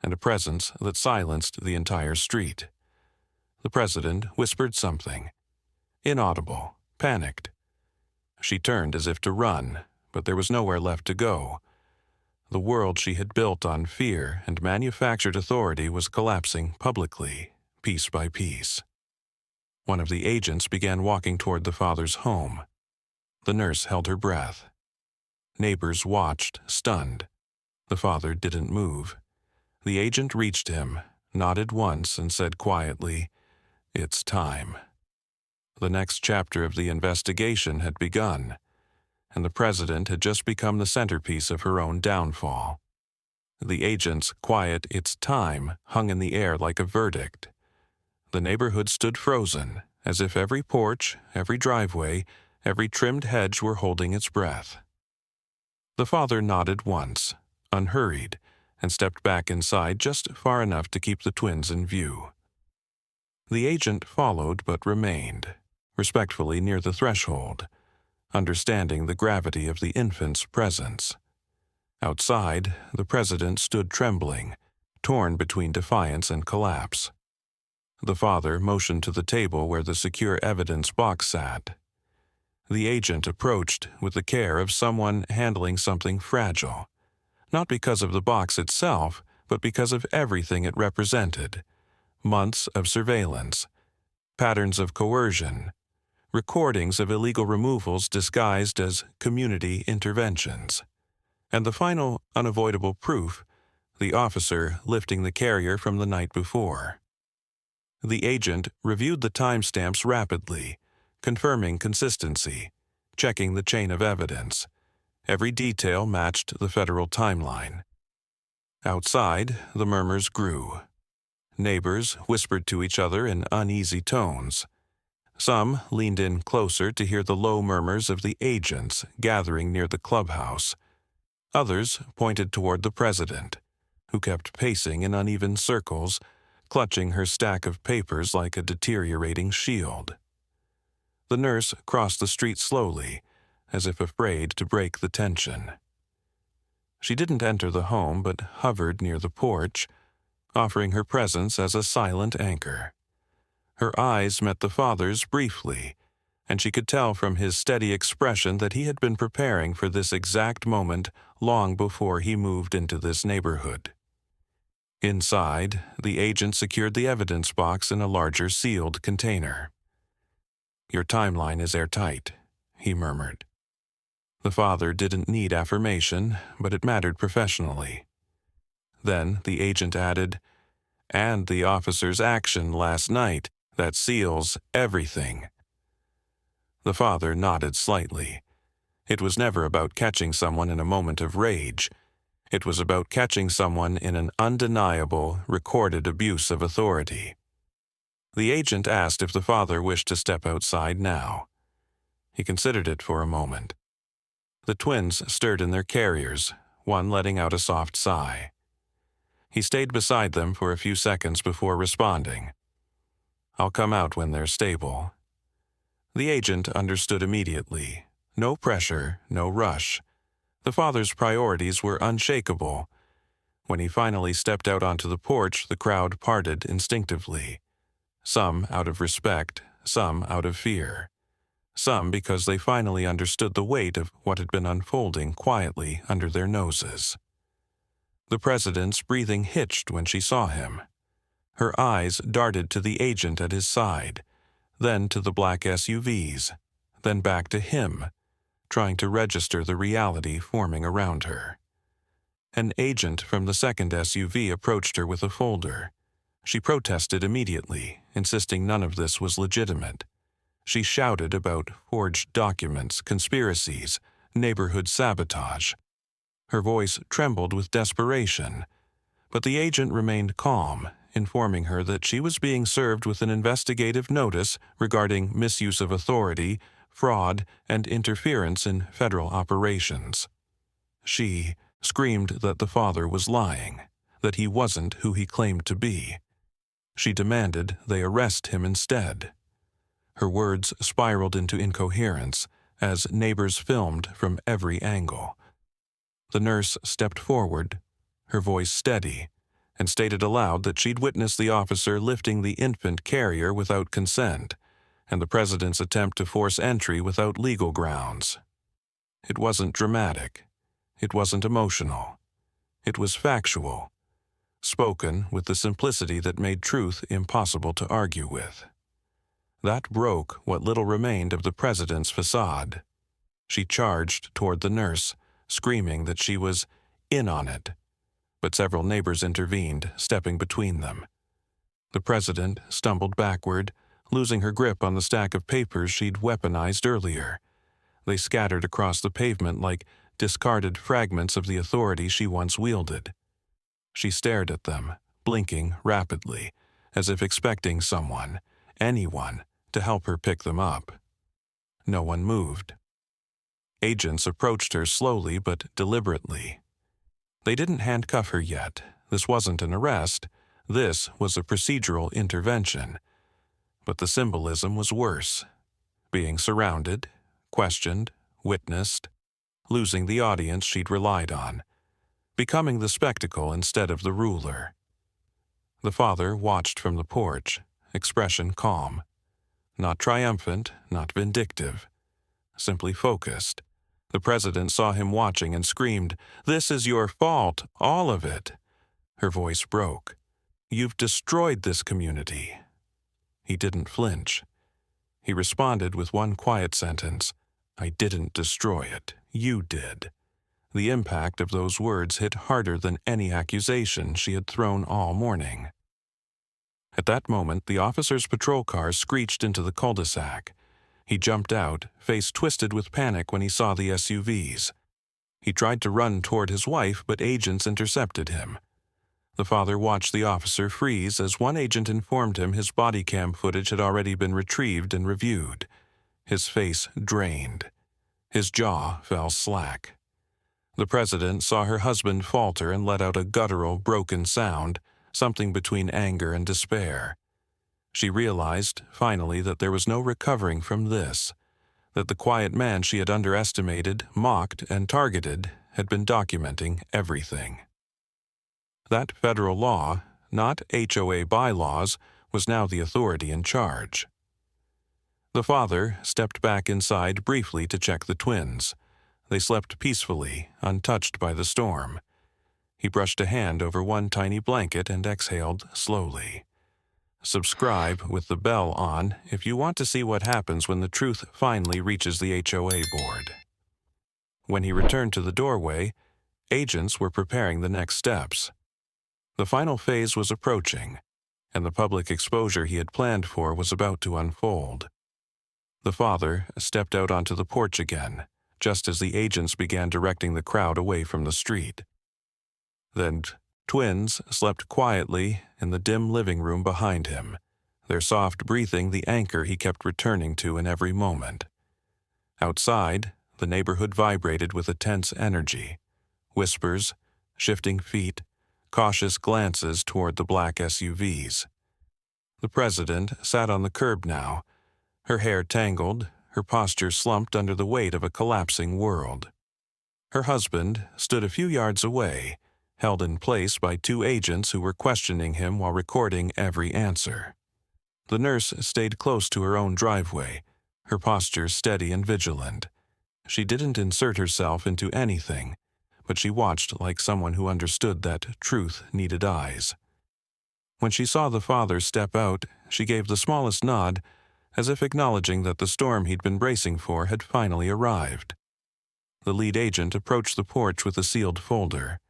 and a presence that silenced the entire street. The president whispered something. Inaudible, panicked. She turned as if to run, but there was nowhere left to go. The world she had built on fear and manufactured authority was collapsing publicly, piece by piece. One of the agents began walking toward the father's home. The nurse held her breath. Neighbors watched, stunned. The father didn't move. The agent reached him, nodded once, and said quietly, "It's time." The next chapter of the investigation had begun, and the president had just become the centerpiece of her own downfall. The agent's quiet "it's time" hung in the air like a verdict. The neighborhood stood frozen, as if every porch, every driveway, every trimmed hedge were holding its breath. The father nodded once, unhurried, and stepped back inside just far enough to keep the twins in view. The agent followed but remained, respectfully near the threshold, understanding the gravity of the infant's presence. Outside, the president stood trembling, torn between defiance and collapse. The father motioned to the table where the secure evidence box sat. The agent approached with the care of someone handling something fragile, not because of the box itself, but because of everything it represented: months of surveillance, patterns of coercion, recordings of illegal removals disguised as community interventions, and the final unavoidable proof, the officer lifting the carrier from the night before. The agent reviewed the timestamps rapidly, confirming consistency, checking the chain of evidence. Every detail matched the federal timeline. Outside, the murmurs grew. Neighbors whispered to each other in uneasy tones. Some leaned in closer to hear the low murmurs of the agents gathering near the clubhouse. Others pointed toward the president, who kept pacing in uneven circles, clutching her stack of papers like a deteriorating shield. The nurse crossed the street slowly, as if afraid to break the tension. She didn't enter the home but hovered near the porch, offering her presence as a silent anchor. Her eyes met the father's briefly, and she could tell from his steady expression that he had been preparing for this exact moment long before he moved into this neighborhood. Inside, the agent secured the evidence box in a larger sealed container. "Your timeline is airtight," he murmured. The father didn't need affirmation, but it mattered professionally. Then the agent added, "And the officer's action last night, that seals everything." The father nodded slightly. It was never about catching someone in a moment of rage. It was about catching someone in an undeniable, recorded abuse of authority. The agent asked if the father wished to step outside now. He considered it for a moment. The twins stirred in their carriers, one letting out a soft sigh. He stayed beside them for a few seconds before responding. "I'll come out when they're stable." The agent understood immediately. No pressure, no rush. The father's priorities were unshakable. When he finally stepped out onto the porch, the crowd parted instinctively. Some out of respect, some out of fear. Some because they finally understood the weight of what had been unfolding quietly under their noses. The president's breathing hitched when she saw him. Her eyes darted to the agent at his side, then to the black SUVs, then back to him, trying to register the reality forming around her. An agent from the second SUV approached her with a folder. She protested immediately, insisting none of this was legitimate. She shouted about forged documents, conspiracies, neighborhood sabotage. Her voice trembled with desperation, but the agent remained calm, informing her that she was being served with an investigative notice regarding misuse of authority, fraud, and interference in federal operations. She screamed that the father was lying, that he wasn't who he claimed to be. She demanded they arrest him instead. Her words spiraled into incoherence as neighbors filmed from every angle. The nurse stepped forward, her voice steady, and stated aloud that she'd witnessed the officer lifting the infant carrier without consent, and the president's attempt to force entry without legal grounds. It wasn't dramatic. It wasn't emotional. It was factual, spoken with the simplicity that made truth impossible to argue with. That broke what little remained of the president's facade. She charged toward the nurse, screaming that she was in on it, but several neighbors intervened, stepping between them. The president stumbled backward, losing her grip on the stack of papers she'd weaponized earlier. They scattered across the pavement like discarded fragments of the authority she once wielded. She stared at them, blinking rapidly, as if expecting someone, anyone, to help her pick them up. No one moved. Agents approached her slowly but deliberately. They didn't handcuff her yet. This wasn't an arrest. This was a procedural intervention. But the symbolism was worse. Being surrounded, questioned, witnessed, losing the audience she'd relied on, becoming the spectacle instead of the ruler. The father watched from the porch, expression calm. Not triumphant, not vindictive. Simply focused. The president saw him watching and screamed, "This is your fault, all of it." Her voice broke. "You've destroyed this community." He didn't flinch. He responded with one quiet sentence, "I didn't destroy it. You did." The impact of those words hit harder than any accusation she had thrown all morning. At that moment, the officer's patrol car screeched into the cul-de-sac. He jumped out, face twisted with panic when he saw the SUVs. He tried to run toward his wife, but agents intercepted him. The father watched the officer freeze as one agent informed him his body cam footage had already been retrieved and reviewed. His face drained. His jaw fell slack. The president saw her husband falter and let out a guttural, broken sound, something between anger and despair. She realized, finally, that there was no recovering from this, that the quiet man she had underestimated, mocked, and targeted had been documenting everything. That federal law, not HOA bylaws, was now the authority in charge. The father stepped back inside briefly to check the twins. They slept peacefully, untouched by the storm. He brushed a hand over one tiny blanket and exhaled slowly. Subscribe with the bell on if you want to see what happens when the truth finally reaches the HOA board. When he returned to the doorway, agents were preparing the next steps. The final phase was approaching, and the public exposure he had planned for was about to unfold. The father stepped out onto the porch again, just as the agents began directing the crowd away from the street. Then twins slept quietly in the dim living room behind him, their soft breathing the anchor he kept returning to in every moment. Outside, the neighborhood vibrated with a tense energy. Whispers, shifting feet, cautious glances toward the black SUVs. The president sat on the curb now, her hair tangled, her posture slumped under the weight of a collapsing world. Her husband stood a few yards away, held in place by two agents who were questioning him while recording every answer. The nurse stayed close to her own driveway, her posture steady and vigilant. She didn't insert herself into anything, but she watched like someone who understood that truth needed eyes. When she saw the father step out, she gave the smallest nod, as if acknowledging that the storm he'd been bracing for had finally arrived. The lead agent approached the porch with a sealed folder.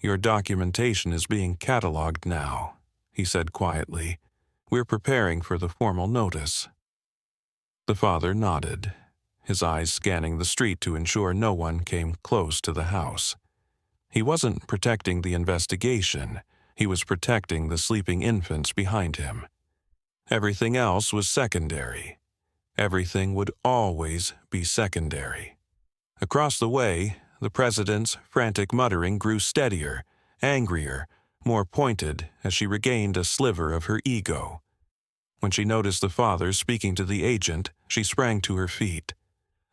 "Your documentation is being cataloged now," he said quietly. "We're preparing for the formal notice." The father nodded, his eyes scanning the street to ensure no one came close to the house. He wasn't protecting the investigation, he was protecting the sleeping infants behind him. Everything else was secondary. Everything would always be secondary. Across the way, the president's frantic muttering grew steadier, angrier, more pointed as she regained a sliver of her ego. When she noticed the father speaking to the agent, she sprang to her feet.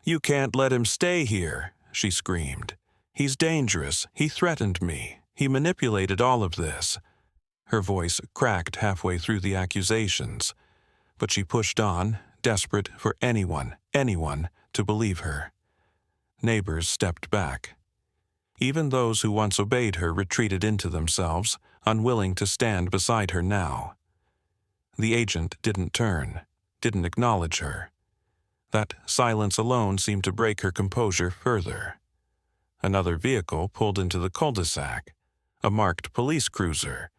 "You can't let him stay here," she screamed. "He's dangerous. He threatened me. He manipulated all of this." Her voice cracked halfway through the accusations, but she pushed on, desperate for anyone to believe her. Neighbors stepped back. Even those who once obeyed her retreated into themselves, unwilling to stand beside her now. The agent didn't turn, didn't acknowledge her. That silence alone seemed to break her composure further. Another vehicle pulled into the cul-de-sac, a marked police cruiser.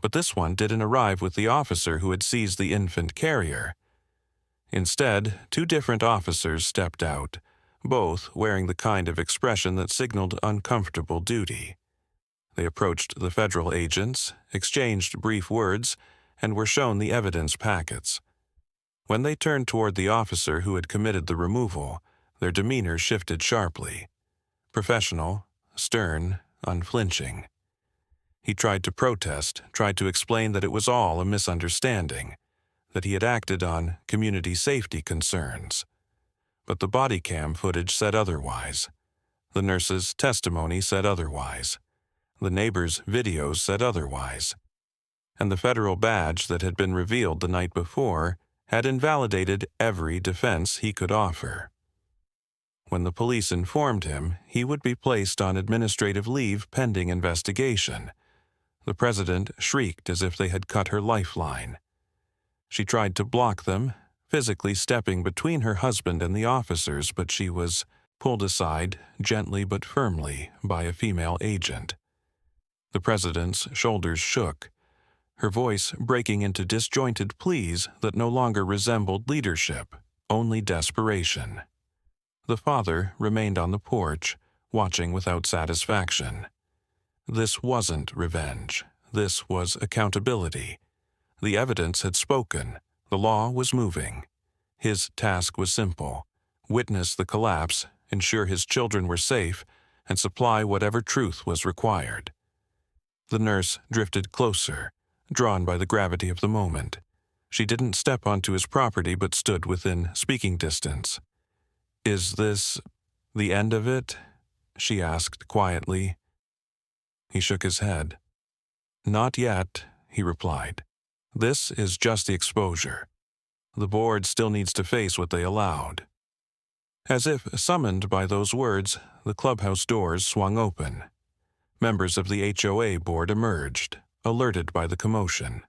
But this one didn't arrive with the officer who had seized the infant carrier. Instead, two different officers stepped out, both wearing the kind of expression that signaled uncomfortable duty. They approached the federal agents, exchanged brief words, and were shown the evidence packets. When they turned toward the officer who had committed the removal, their demeanor shifted sharply. Professional, stern, unflinching. He tried to protest, tried to explain that it was all a misunderstanding, that he had acted on community safety concerns. But the body cam footage said otherwise. The nurse's testimony said otherwise. The neighbors' videos said otherwise. And the federal badge that had been revealed the night before had invalidated every defense he could offer. When the police informed him, he would be placed on administrative leave pending investigation. The president shrieked as if they had cut her lifeline. She tried to block them, physically stepping between her husband and the officers, but she was pulled aside gently but firmly by a female agent. The president's shoulders shook, her voice breaking into disjointed pleas that no longer resembled leadership, only desperation. The father remained on the porch, watching without satisfaction. This wasn't revenge. This was accountability. The evidence had spoken. The law was moving. His task was simple: witness the collapse, ensure his children were safe, and supply whatever truth was required. The nurse drifted closer, drawn by the gravity of the moment. She didn't step onto his property but stood within speaking distance. "Is this the end of it?" she asked quietly. He shook his head. "Not yet," he replied. "This is just the exposure. The board still needs to face what they allowed." As if summoned by those words, the clubhouse doors swung open. Members of the HOA board emerged, alerted by the commotion.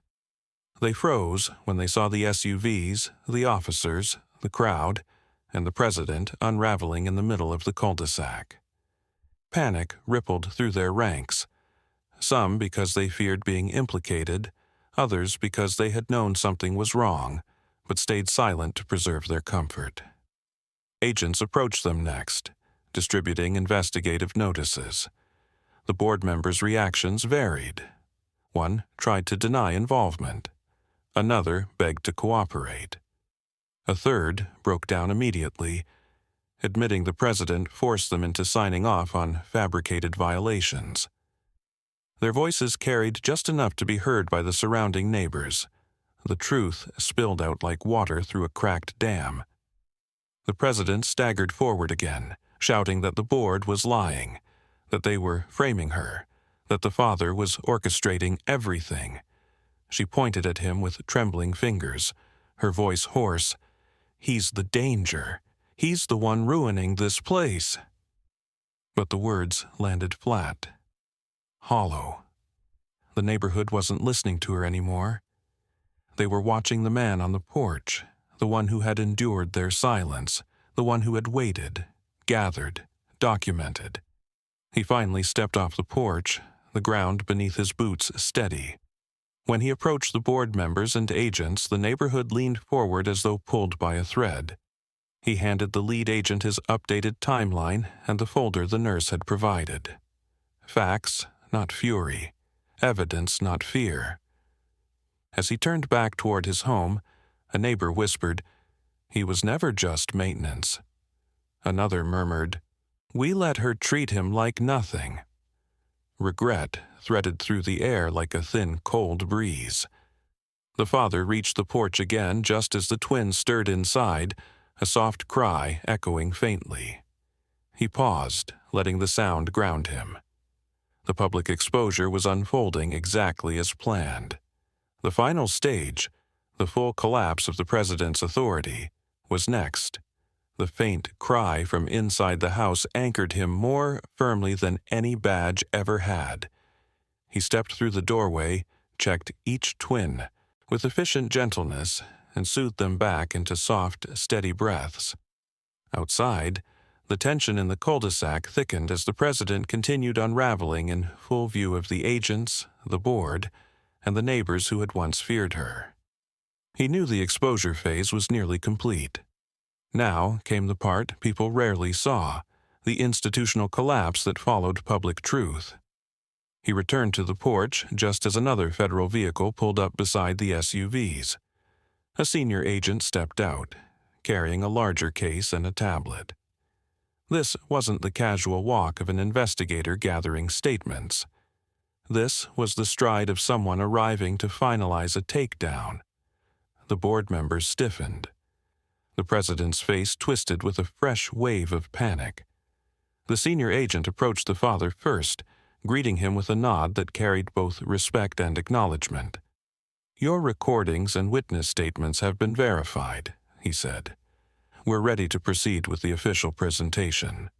They froze when they saw the SUVs, the officers, the crowd, and the president unraveling in the middle of the cul-de-sac. Panic rippled through their ranks, some because they feared being implicated, others because they had known something was wrong, but stayed silent to preserve their comfort. Agents approached them next, distributing investigative notices. The board members' reactions varied. One tried to deny involvement. Another begged to cooperate. A third broke down immediately, admitting the president forced them into signing off on fabricated violations. Their voices carried just enough to be heard by the surrounding neighbors. The truth spilled out like water through a cracked dam. The president staggered forward again, shouting that the board was lying, that they were framing her, that the father was orchestrating everything. She pointed at him with trembling fingers, her voice hoarse. "He's the danger. He's the one ruining this place." But the words landed flat, hollow. The neighborhood wasn't listening to her anymore. They were watching the man on the porch, the one who had endured their silence, the one who had waited, gathered, documented. He finally stepped off the porch, the ground beneath his boots steady. When he approached the board members and agents, the neighborhood leaned forward as though pulled by a thread. He handed the lead agent his updated timeline and the folder the nurse had provided. Facts, not fury. Evidence, not fear. As he turned back toward his home, a neighbor whispered, He was never just maintenance. Another murmured, "We let her treat him like nothing." Regret threaded through the air like a thin, cold breeze. The father reached the porch again just as the twins stirred inside, a soft cry echoing faintly. He paused, letting the sound ground him. The public exposure was unfolding exactly as planned. The final stage, the full collapse of the president's authority, was next. The faint cry from inside the house anchored him more firmly than any badge ever had. He stepped through the doorway, checked each twin with efficient gentleness, and soothed them back into soft, steady breaths. Outside, the tension in the cul-de-sac thickened as the president continued unraveling in full view of the agents, the board, and the neighbors who had once feared her. He knew the exposure phase was nearly complete. Now came the part people rarely saw, the institutional collapse that followed public truth. He returned to the porch just as another federal vehicle pulled up beside the SUVs. A senior agent stepped out, carrying a larger case and a tablet. This wasn't the casual walk of an investigator gathering statements. This was the stride of someone arriving to finalize a takedown. The board members stiffened. The president's face twisted with a fresh wave of panic. The senior agent approached the father first, greeting him with a nod that carried both respect and acknowledgement. "Your recordings and witness statements have been verified," he said. "We're ready to proceed with the official presentation."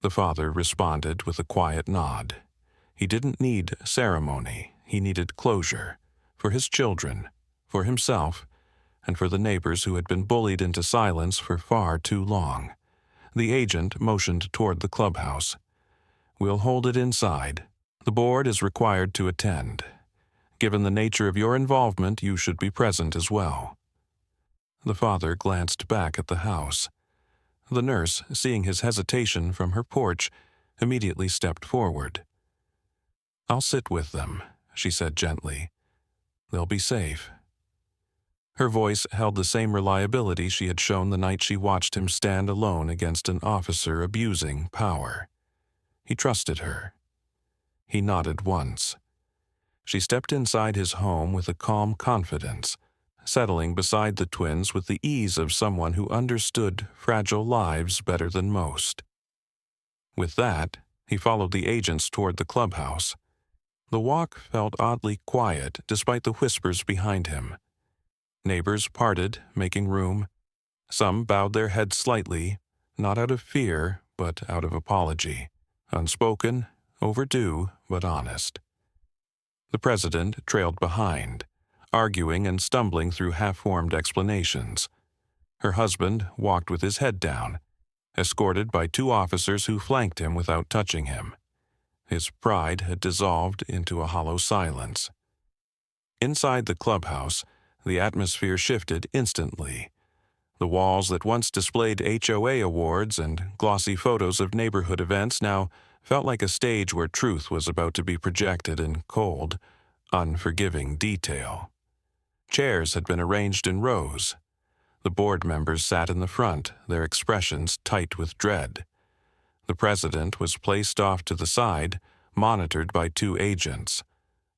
The father responded with a quiet nod. He didn't need ceremony. He needed closure. For his children, for himself, and for the neighbors who had been bullied into silence for far too long. The agent motioned toward the clubhouse. "We'll hold it inside. The board is required to attend. Given the nature of your involvement, you should be present as well." The father glanced back at the house. The nurse, seeing his hesitation from her porch, immediately stepped forward. "I'll sit with them," she said gently. "They'll be safe." Her voice held the same reliability she had shown the night she watched him stand alone against an officer abusing power. He trusted her. He nodded once. She stepped inside his home with a calm confidence, settling beside the twins with the ease of someone who understood fragile lives better than most. With that, he followed the agents toward the clubhouse. The walk felt oddly quiet despite the whispers behind him. Neighbors parted, making room. Some bowed their heads slightly, not out of fear, but out of apology. Unspoken, overdue, but honest. The president trailed behind, arguing and stumbling through half-formed explanations. Her husband walked with his head down, escorted by two officers who flanked him without touching him. His pride had dissolved into a hollow silence. Inside the clubhouse, the atmosphere shifted instantly. The walls that once displayed HOA awards and glossy photos of neighborhood events now felt like a stage where truth was about to be projected in cold, unforgiving detail. Chairs had been arranged in rows. The board members sat in the front, their expressions tight with dread. The president was placed off to the side, monitored by two agents.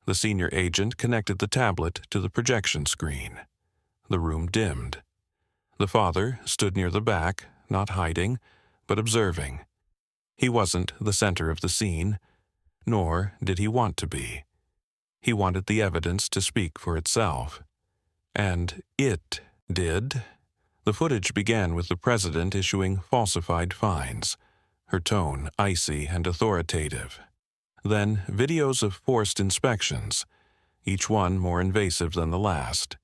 The senior agent connected the tablet to the projection screen. The room dimmed. The father stood near the back, not hiding, but observing. He wasn't the center of the scene, nor did he want to be. He wanted the evidence to speak for itself. And it did. The footage began with the president issuing falsified fines, her tone icy and authoritative. Then videos of forced inspections, each one more invasive than the last.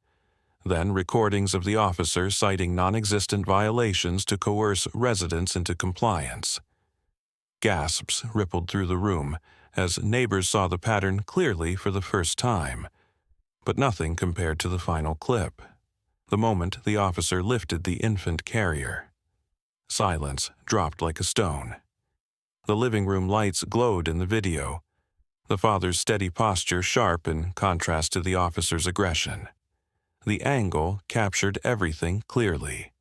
Then recordings of the officer citing non-existent violations to coerce residents into compliance. Gasps rippled through the room as neighbors saw the pattern clearly for the first time, but nothing compared to the final clip. The moment the officer lifted the infant carrier. Silence dropped like a stone. The living room lights glowed in the video, the father's steady posture sharp in contrast to the officer's aggression. The angle captured everything clearly.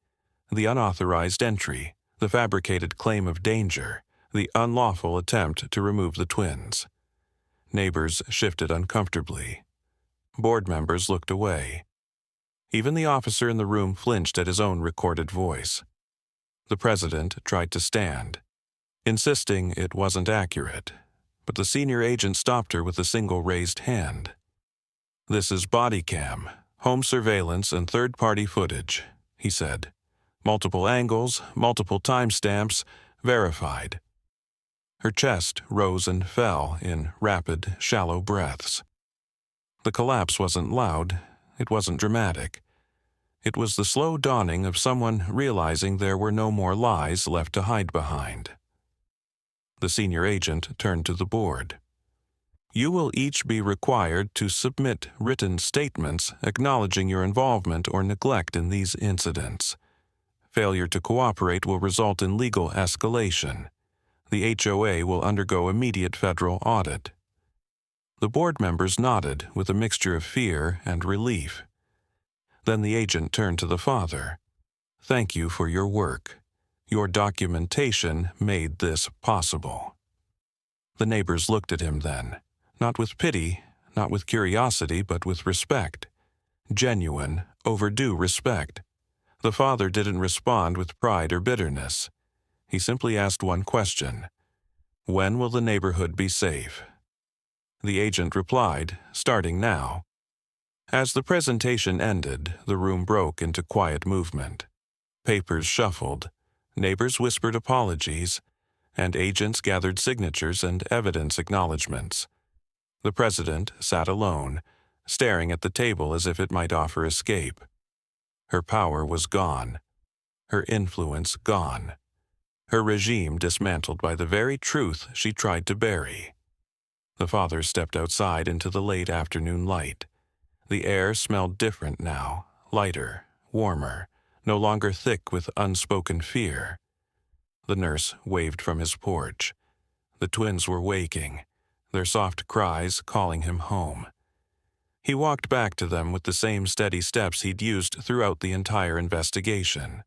The unauthorized entry, the fabricated claim of danger, the unlawful attempt to remove the twins. Neighbors shifted uncomfortably. Board members looked away. Even the officer in the room flinched at his own recorded voice. The president tried to stand, insisting it wasn't accurate, but the senior agent stopped her with a single raised hand. "This is body cam, home surveillance, and third-party footage," he said. "Multiple angles, multiple timestamps, verified." Her chest rose and fell in rapid, shallow breaths. The collapse wasn't loud, it wasn't dramatic. It was the slow dawning of someone realizing there were no more lies left to hide behind. The senior agent turned to the board. "You will each be required to submit written statements acknowledging your involvement or neglect in these incidents. Failure to cooperate will result in legal escalation. The HOA will undergo immediate federal audit." The board members nodded with a mixture of fear and relief. Then the agent turned to the father. "Thank you for your work. Your documentation made this possible." The neighbors looked at him then, not with pity, not with curiosity, but with respect. Genuine, overdue respect. The father didn't respond with pride or bitterness. He simply asked one question: "When will the neighborhood be safe?" The agent replied, "Starting now." As the presentation ended, the room broke into quiet movement. Papers shuffled, neighbors whispered apologies, and agents gathered signatures and evidence acknowledgments. The president sat alone, staring at the table as if it might offer escape. Her power was gone, her influence gone, her regime dismantled by the very truth she tried to bury. The father stepped outside into the late afternoon light. The air smelled different now, lighter, warmer, no longer thick with unspoken fear. The nurse waved from his porch. The twins were waking, their soft cries calling him home. He walked back to them with the same steady steps he'd used throughout the entire investigation.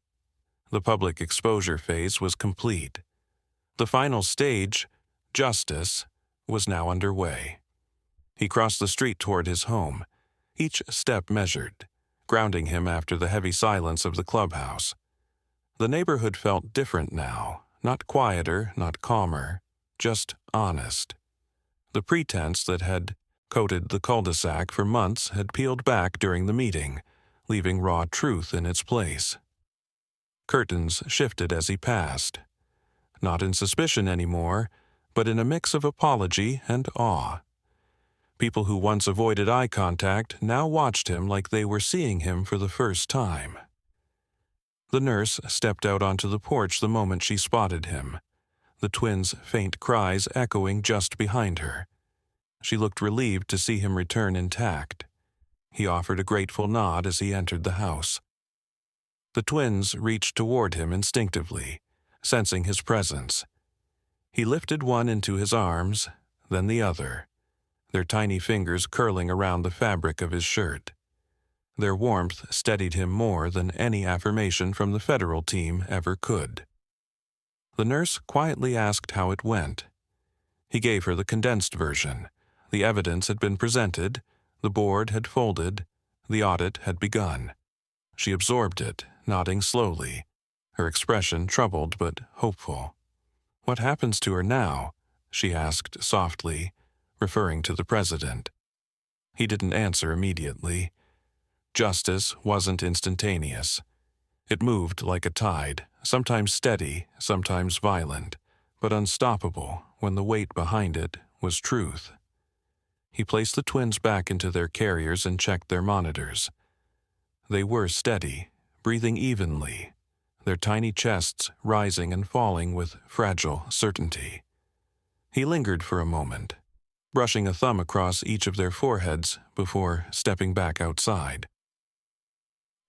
The public exposure phase was complete. The final stage, justice, was now underway. He crossed the street toward his home, each step measured, grounding him after the heavy silence of the clubhouse. The neighborhood felt different now, not quieter, not calmer, just honest. The pretense that had coated the cul-de-sac for months had peeled back during the meeting, leaving raw truth in its place. Curtains shifted as he passed, not in suspicion anymore, but in a mix of apology and awe. People who once avoided eye contact now watched him like they were seeing him for the first time. The nurse stepped out onto the porch the moment she spotted him, the twins' faint cries echoing just behind her. She looked relieved to see him return intact. He offered a grateful nod as he entered the house. The twins reached toward him instinctively, sensing his presence. He lifted one into his arms, then the other, their tiny fingers curling around the fabric of his shirt. Their warmth steadied him more than any affirmation from the federal team ever could. The nurse quietly asked how it went. He gave her the condensed version. The evidence had been presented, the board had folded, the audit had begun. She absorbed it, nodding slowly, her expression troubled but hopeful. "What happens to her now?" she asked softly, referring to the president. He didn't answer immediately. Justice wasn't instantaneous. It moved like a tide, sometimes steady, sometimes violent, but unstoppable when the weight behind it was truth. He placed the twins back into their carriers and checked their monitors. They were steady, breathing evenly, their tiny chests rising and falling with fragile certainty. He lingered for a moment, brushing a thumb across each of their foreheads before stepping back outside.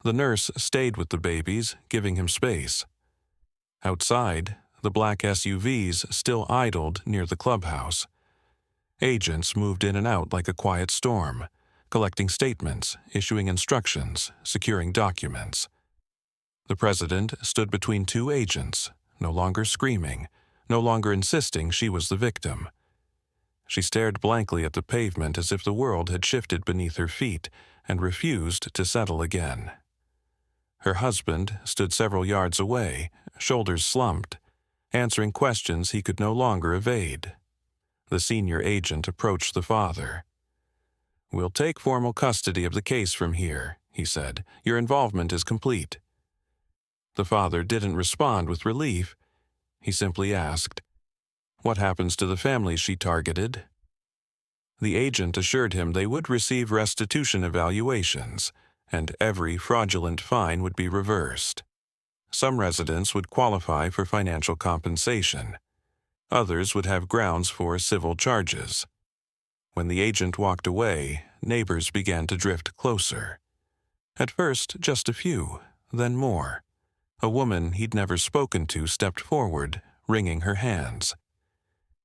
The nurse stayed with the babies, giving him space. Outside, the black SUVs still idled near the clubhouse. Agents moved in and out like a quiet storm, collecting statements, issuing instructions, securing documents. The president stood between two agents, no longer screaming, no longer insisting she was the victim. She stared blankly at the pavement as if the world had shifted beneath her feet and refused to settle again. Her husband stood several yards away, shoulders slumped, answering questions he could no longer evade. The senior agent approached the father. "We'll take formal custody of the case from here," he said. "Your involvement is complete." The father didn't respond with relief. He simply asked, "What happens to the families she targeted?" The agent assured him they would receive restitution evaluations, and every fraudulent fine would be reversed. Some residents would qualify for financial compensation. Others would have grounds for civil charges. When the agent walked away, neighbors began to drift closer. At first, just a few, then more. A woman he'd never spoken to stepped forward, wringing her hands.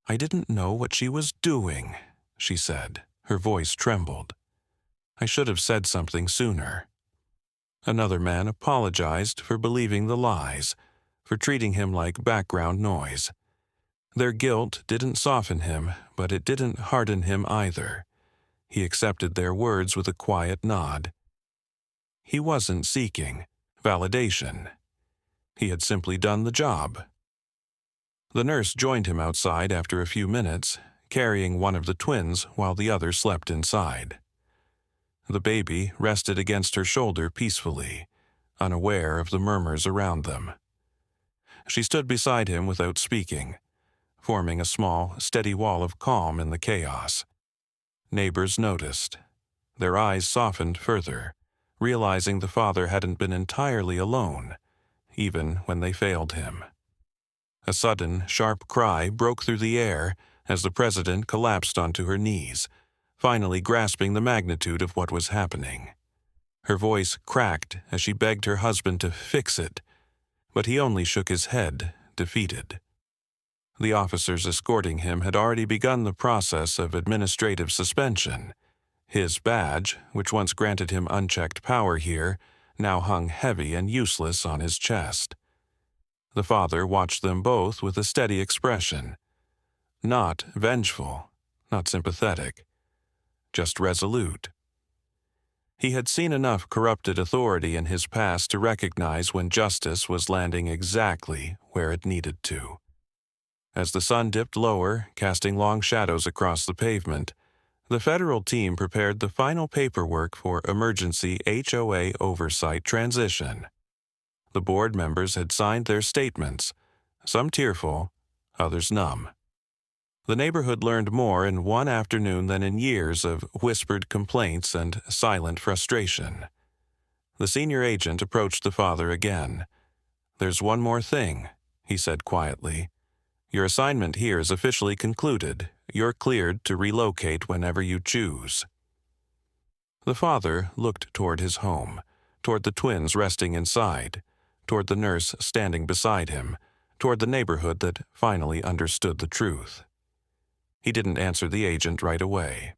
"I didn't know what she was doing," she said. Her voice trembled. "I should have said something sooner." Another man apologized for believing the lies, for treating him like background noise. Their guilt didn't soften him, but it didn't harden him either. He accepted their words with a quiet nod. He wasn't seeking validation. He had simply done the job. The nurse joined him outside after a few minutes, carrying one of the twins while the other slept inside. The baby rested against her shoulder peacefully, unaware of the murmurs around them. She stood beside him without speaking, forming a small, steady wall of calm in the chaos. Neighbors noticed. Their eyes softened further, realizing the father hadn't been entirely alone, even when they failed him. A sudden, sharp cry broke through the air as the president collapsed onto her knees, finally grasping the magnitude of what was happening. Her voice cracked as she begged her husband to fix it, but he only shook his head, defeated. The officers escorting him had already begun the process of administrative suspension. His badge, which once granted him unchecked power here, now hung heavy and useless on his chest. The father watched them both with a steady expression. Not vengeful, not sympathetic, just resolute. He had seen enough corrupted authority in his past to recognize when justice was landing exactly where it needed to. As the sun dipped lower, casting long shadows across the pavement, the federal team prepared the final paperwork for emergency HOA oversight transition. The board members had signed their statements, some tearful, others numb. The neighborhood learned more in one afternoon than in years of whispered complaints and silent frustration. The senior agent approached the father again. "There's one more thing," he said quietly. "Your assignment here is officially concluded. You're cleared to relocate whenever you choose." The father looked toward his home, toward the twins resting inside, toward the nurse standing beside him, toward the neighborhood that finally understood the truth. He didn't answer the agent right away.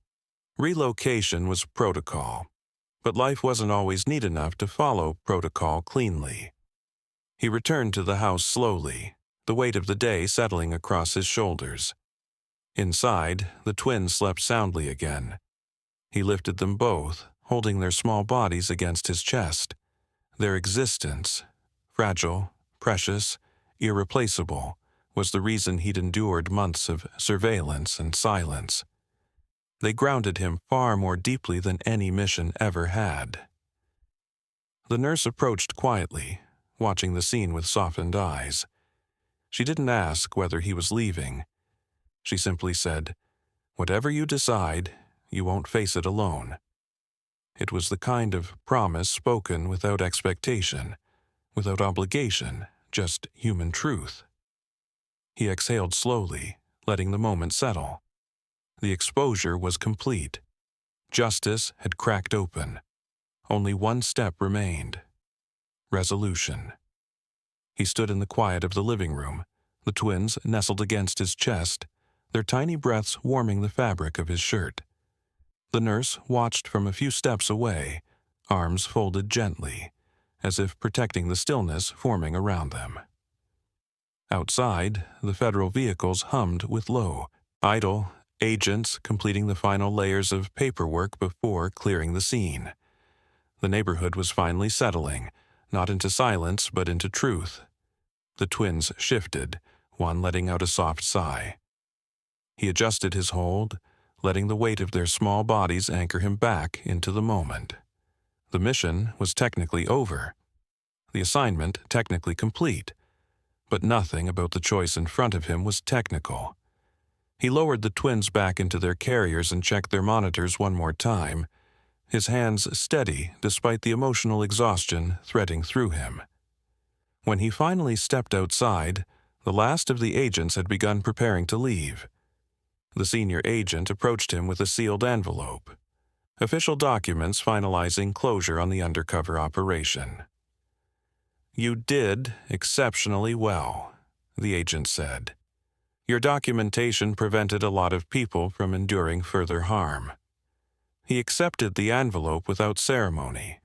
Relocation was protocol, but life wasn't always neat enough to follow protocol cleanly. He returned to the house slowly, the weight of the day settling across his shoulders. Inside, the twins slept soundly again. He lifted them both, holding their small bodies against his chest. Their existence, fragile, precious, irreplaceable, was the reason he'd endured months of surveillance and silence. They grounded him far more deeply than any mission ever had. The nurse approached quietly, watching the scene with softened eyes. She didn't ask whether he was leaving. She simply said, "Whatever you decide, you won't face it alone." It was the kind of promise spoken without expectation, without obligation, just human truth. He exhaled slowly, letting the moment settle. The exposure was complete. Justice had cracked open. Only one step remained. Resolution. He stood in the quiet of the living room, the twins nestled against his chest, their tiny breaths warming the fabric of his shirt. The nurse watched from a few steps away, arms folded gently, as if protecting the stillness forming around them. Outside, the federal vehicles hummed with low, idle agents completing the final layers of paperwork before clearing the scene. The neighborhood was finally settling, not into silence but into truth. The twins shifted, one letting out a soft sigh. He adjusted his hold, letting the weight of their small bodies anchor him back into the moment. The mission was technically over, the assignment technically complete, but nothing about the choice in front of him was technical. He lowered the twins back into their carriers and checked their monitors one more time, his hands steady despite the emotional exhaustion threading through him. When he finally stepped outside, the last of the agents had begun preparing to leave. The senior agent approached him with a sealed envelope, official documents finalizing closure on the undercover operation. "You did exceptionally well," the agent said. "Your documentation prevented a lot of people from enduring further harm." He accepted the envelope without ceremony.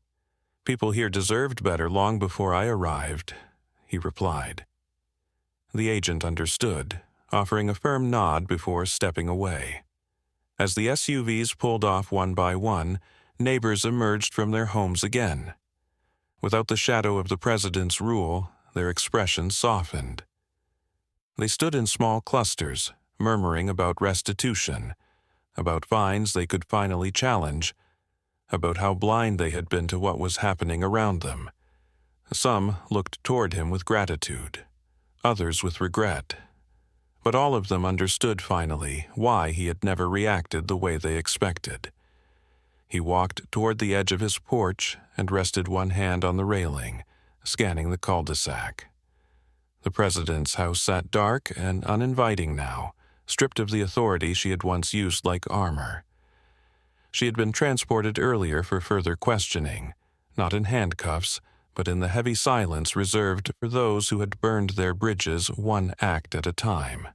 "People here deserved better long before I arrived," he replied. The agent understood, offering a firm nod before stepping away. As the SUVs pulled off one by one, neighbors emerged from their homes again. Without the shadow of the president's rule, their expressions softened. They stood in small clusters, murmuring about restitution, about fines they could finally challenge, about how blind they had been to what was happening around them. Some looked toward him with gratitude, others with regret. But all of them understood finally why he had never reacted the way they expected. He walked toward the edge of his porch and rested one hand on the railing, scanning the cul-de-sac. The president's house sat dark and uninviting now, stripped of the authority she had once used like armor. She had been transported earlier for further questioning, not in handcuffs, but in the heavy silence reserved for those who had burned their bridges one act at a time.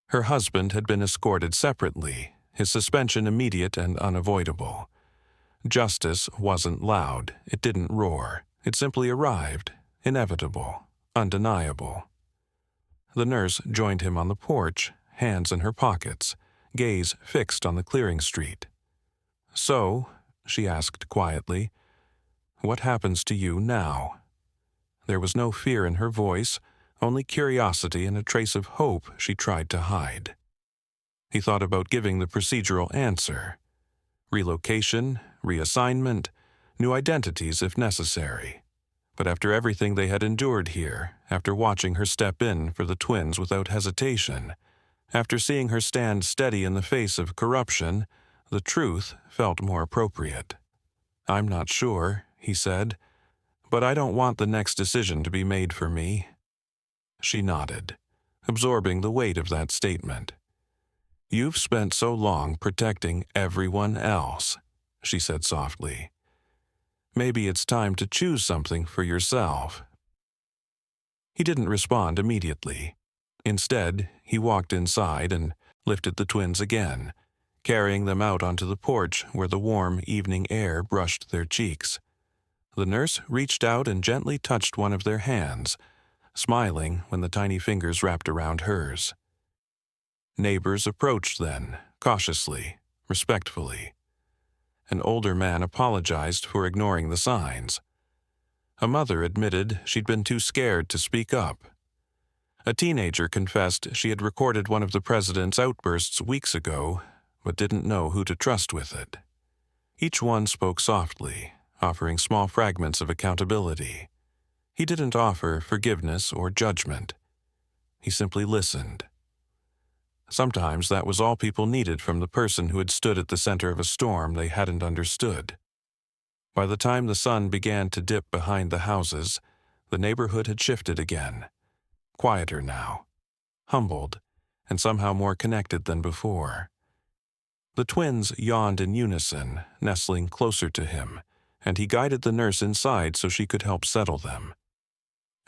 Her husband had been escorted separately, his suspension immediate and unavoidable. Justice wasn't loud, it didn't roar, it simply arrived, inevitable, undeniable. The nurse joined him on the porch, hands in her pockets, gaze fixed on the clearing street. "So," she asked quietly, "what happens to you now?" There was no fear in her voice, only curiosity and a trace of hope she tried to hide. He thought about giving the procedural answer. Relocation, reassignment, new identities if necessary. But after everything they had endured here, after watching her step in for the twins without hesitation, after seeing her stand steady in the face of corruption, the truth felt more appropriate. "I'm not sure," he said, "but I don't want the next decision to be made for me." She nodded, absorbing the weight of that statement. "You've spent so long protecting everyone else," she said softly. "Maybe it's time to choose something for yourself." He didn't respond immediately. Instead, he walked inside and lifted the twins again, carrying them out onto the porch where the warm evening air brushed their cheeks. The nurse reached out and gently touched one of their hands, smiling when the tiny fingers wrapped around hers. Neighbors approached then, cautiously, respectfully. An older man apologized for ignoring the signs. A mother admitted she'd been too scared to speak up. A teenager confessed she had recorded one of the president's outbursts weeks ago, but didn't know who to trust with it. Each one spoke softly, offering small fragments of accountability. He didn't offer forgiveness or judgment. He simply listened. Sometimes that was all people needed from the person who had stood at the center of a storm they hadn't understood. By the time the sun began to dip behind the houses, the neighborhood had shifted again. Quieter now, humbled, and somehow more connected than before. The twins yawned in unison, nestling closer to him, and he guided the nurse inside so she could help settle them.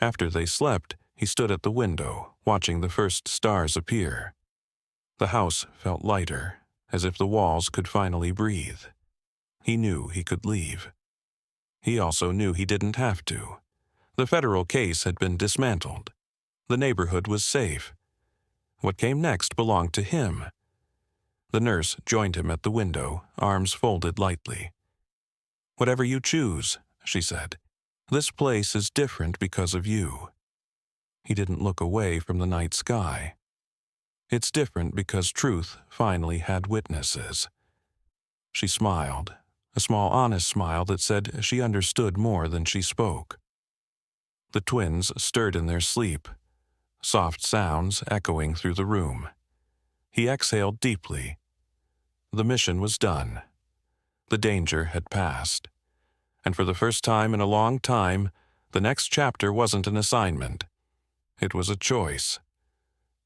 After they slept, he stood at the window, watching the first stars appear. The house felt lighter, as if the walls could finally breathe. He knew he could leave. He also knew he didn't have to. The federal case had been dismantled. The neighborhood was safe. What came next belonged to him. The nurse joined him at the window, arms folded lightly. "Whatever you choose," she said. "This place is different because of you." He didn't look away from the night sky. "It's different because truth finally had witnesses." She smiled, a small honest smile that said she understood more than she spoke. The twins stirred in their sleep, soft sounds echoing through the room. He exhaled deeply. The mission was done. The danger had passed. And for the first time in a long time, the next chapter wasn't an assignment. It was a choice.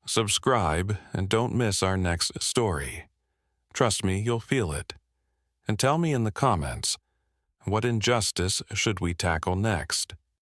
Subscribe and don't miss our next story. Trust me, you'll feel it. And tell me in the comments, what injustice should we tackle next?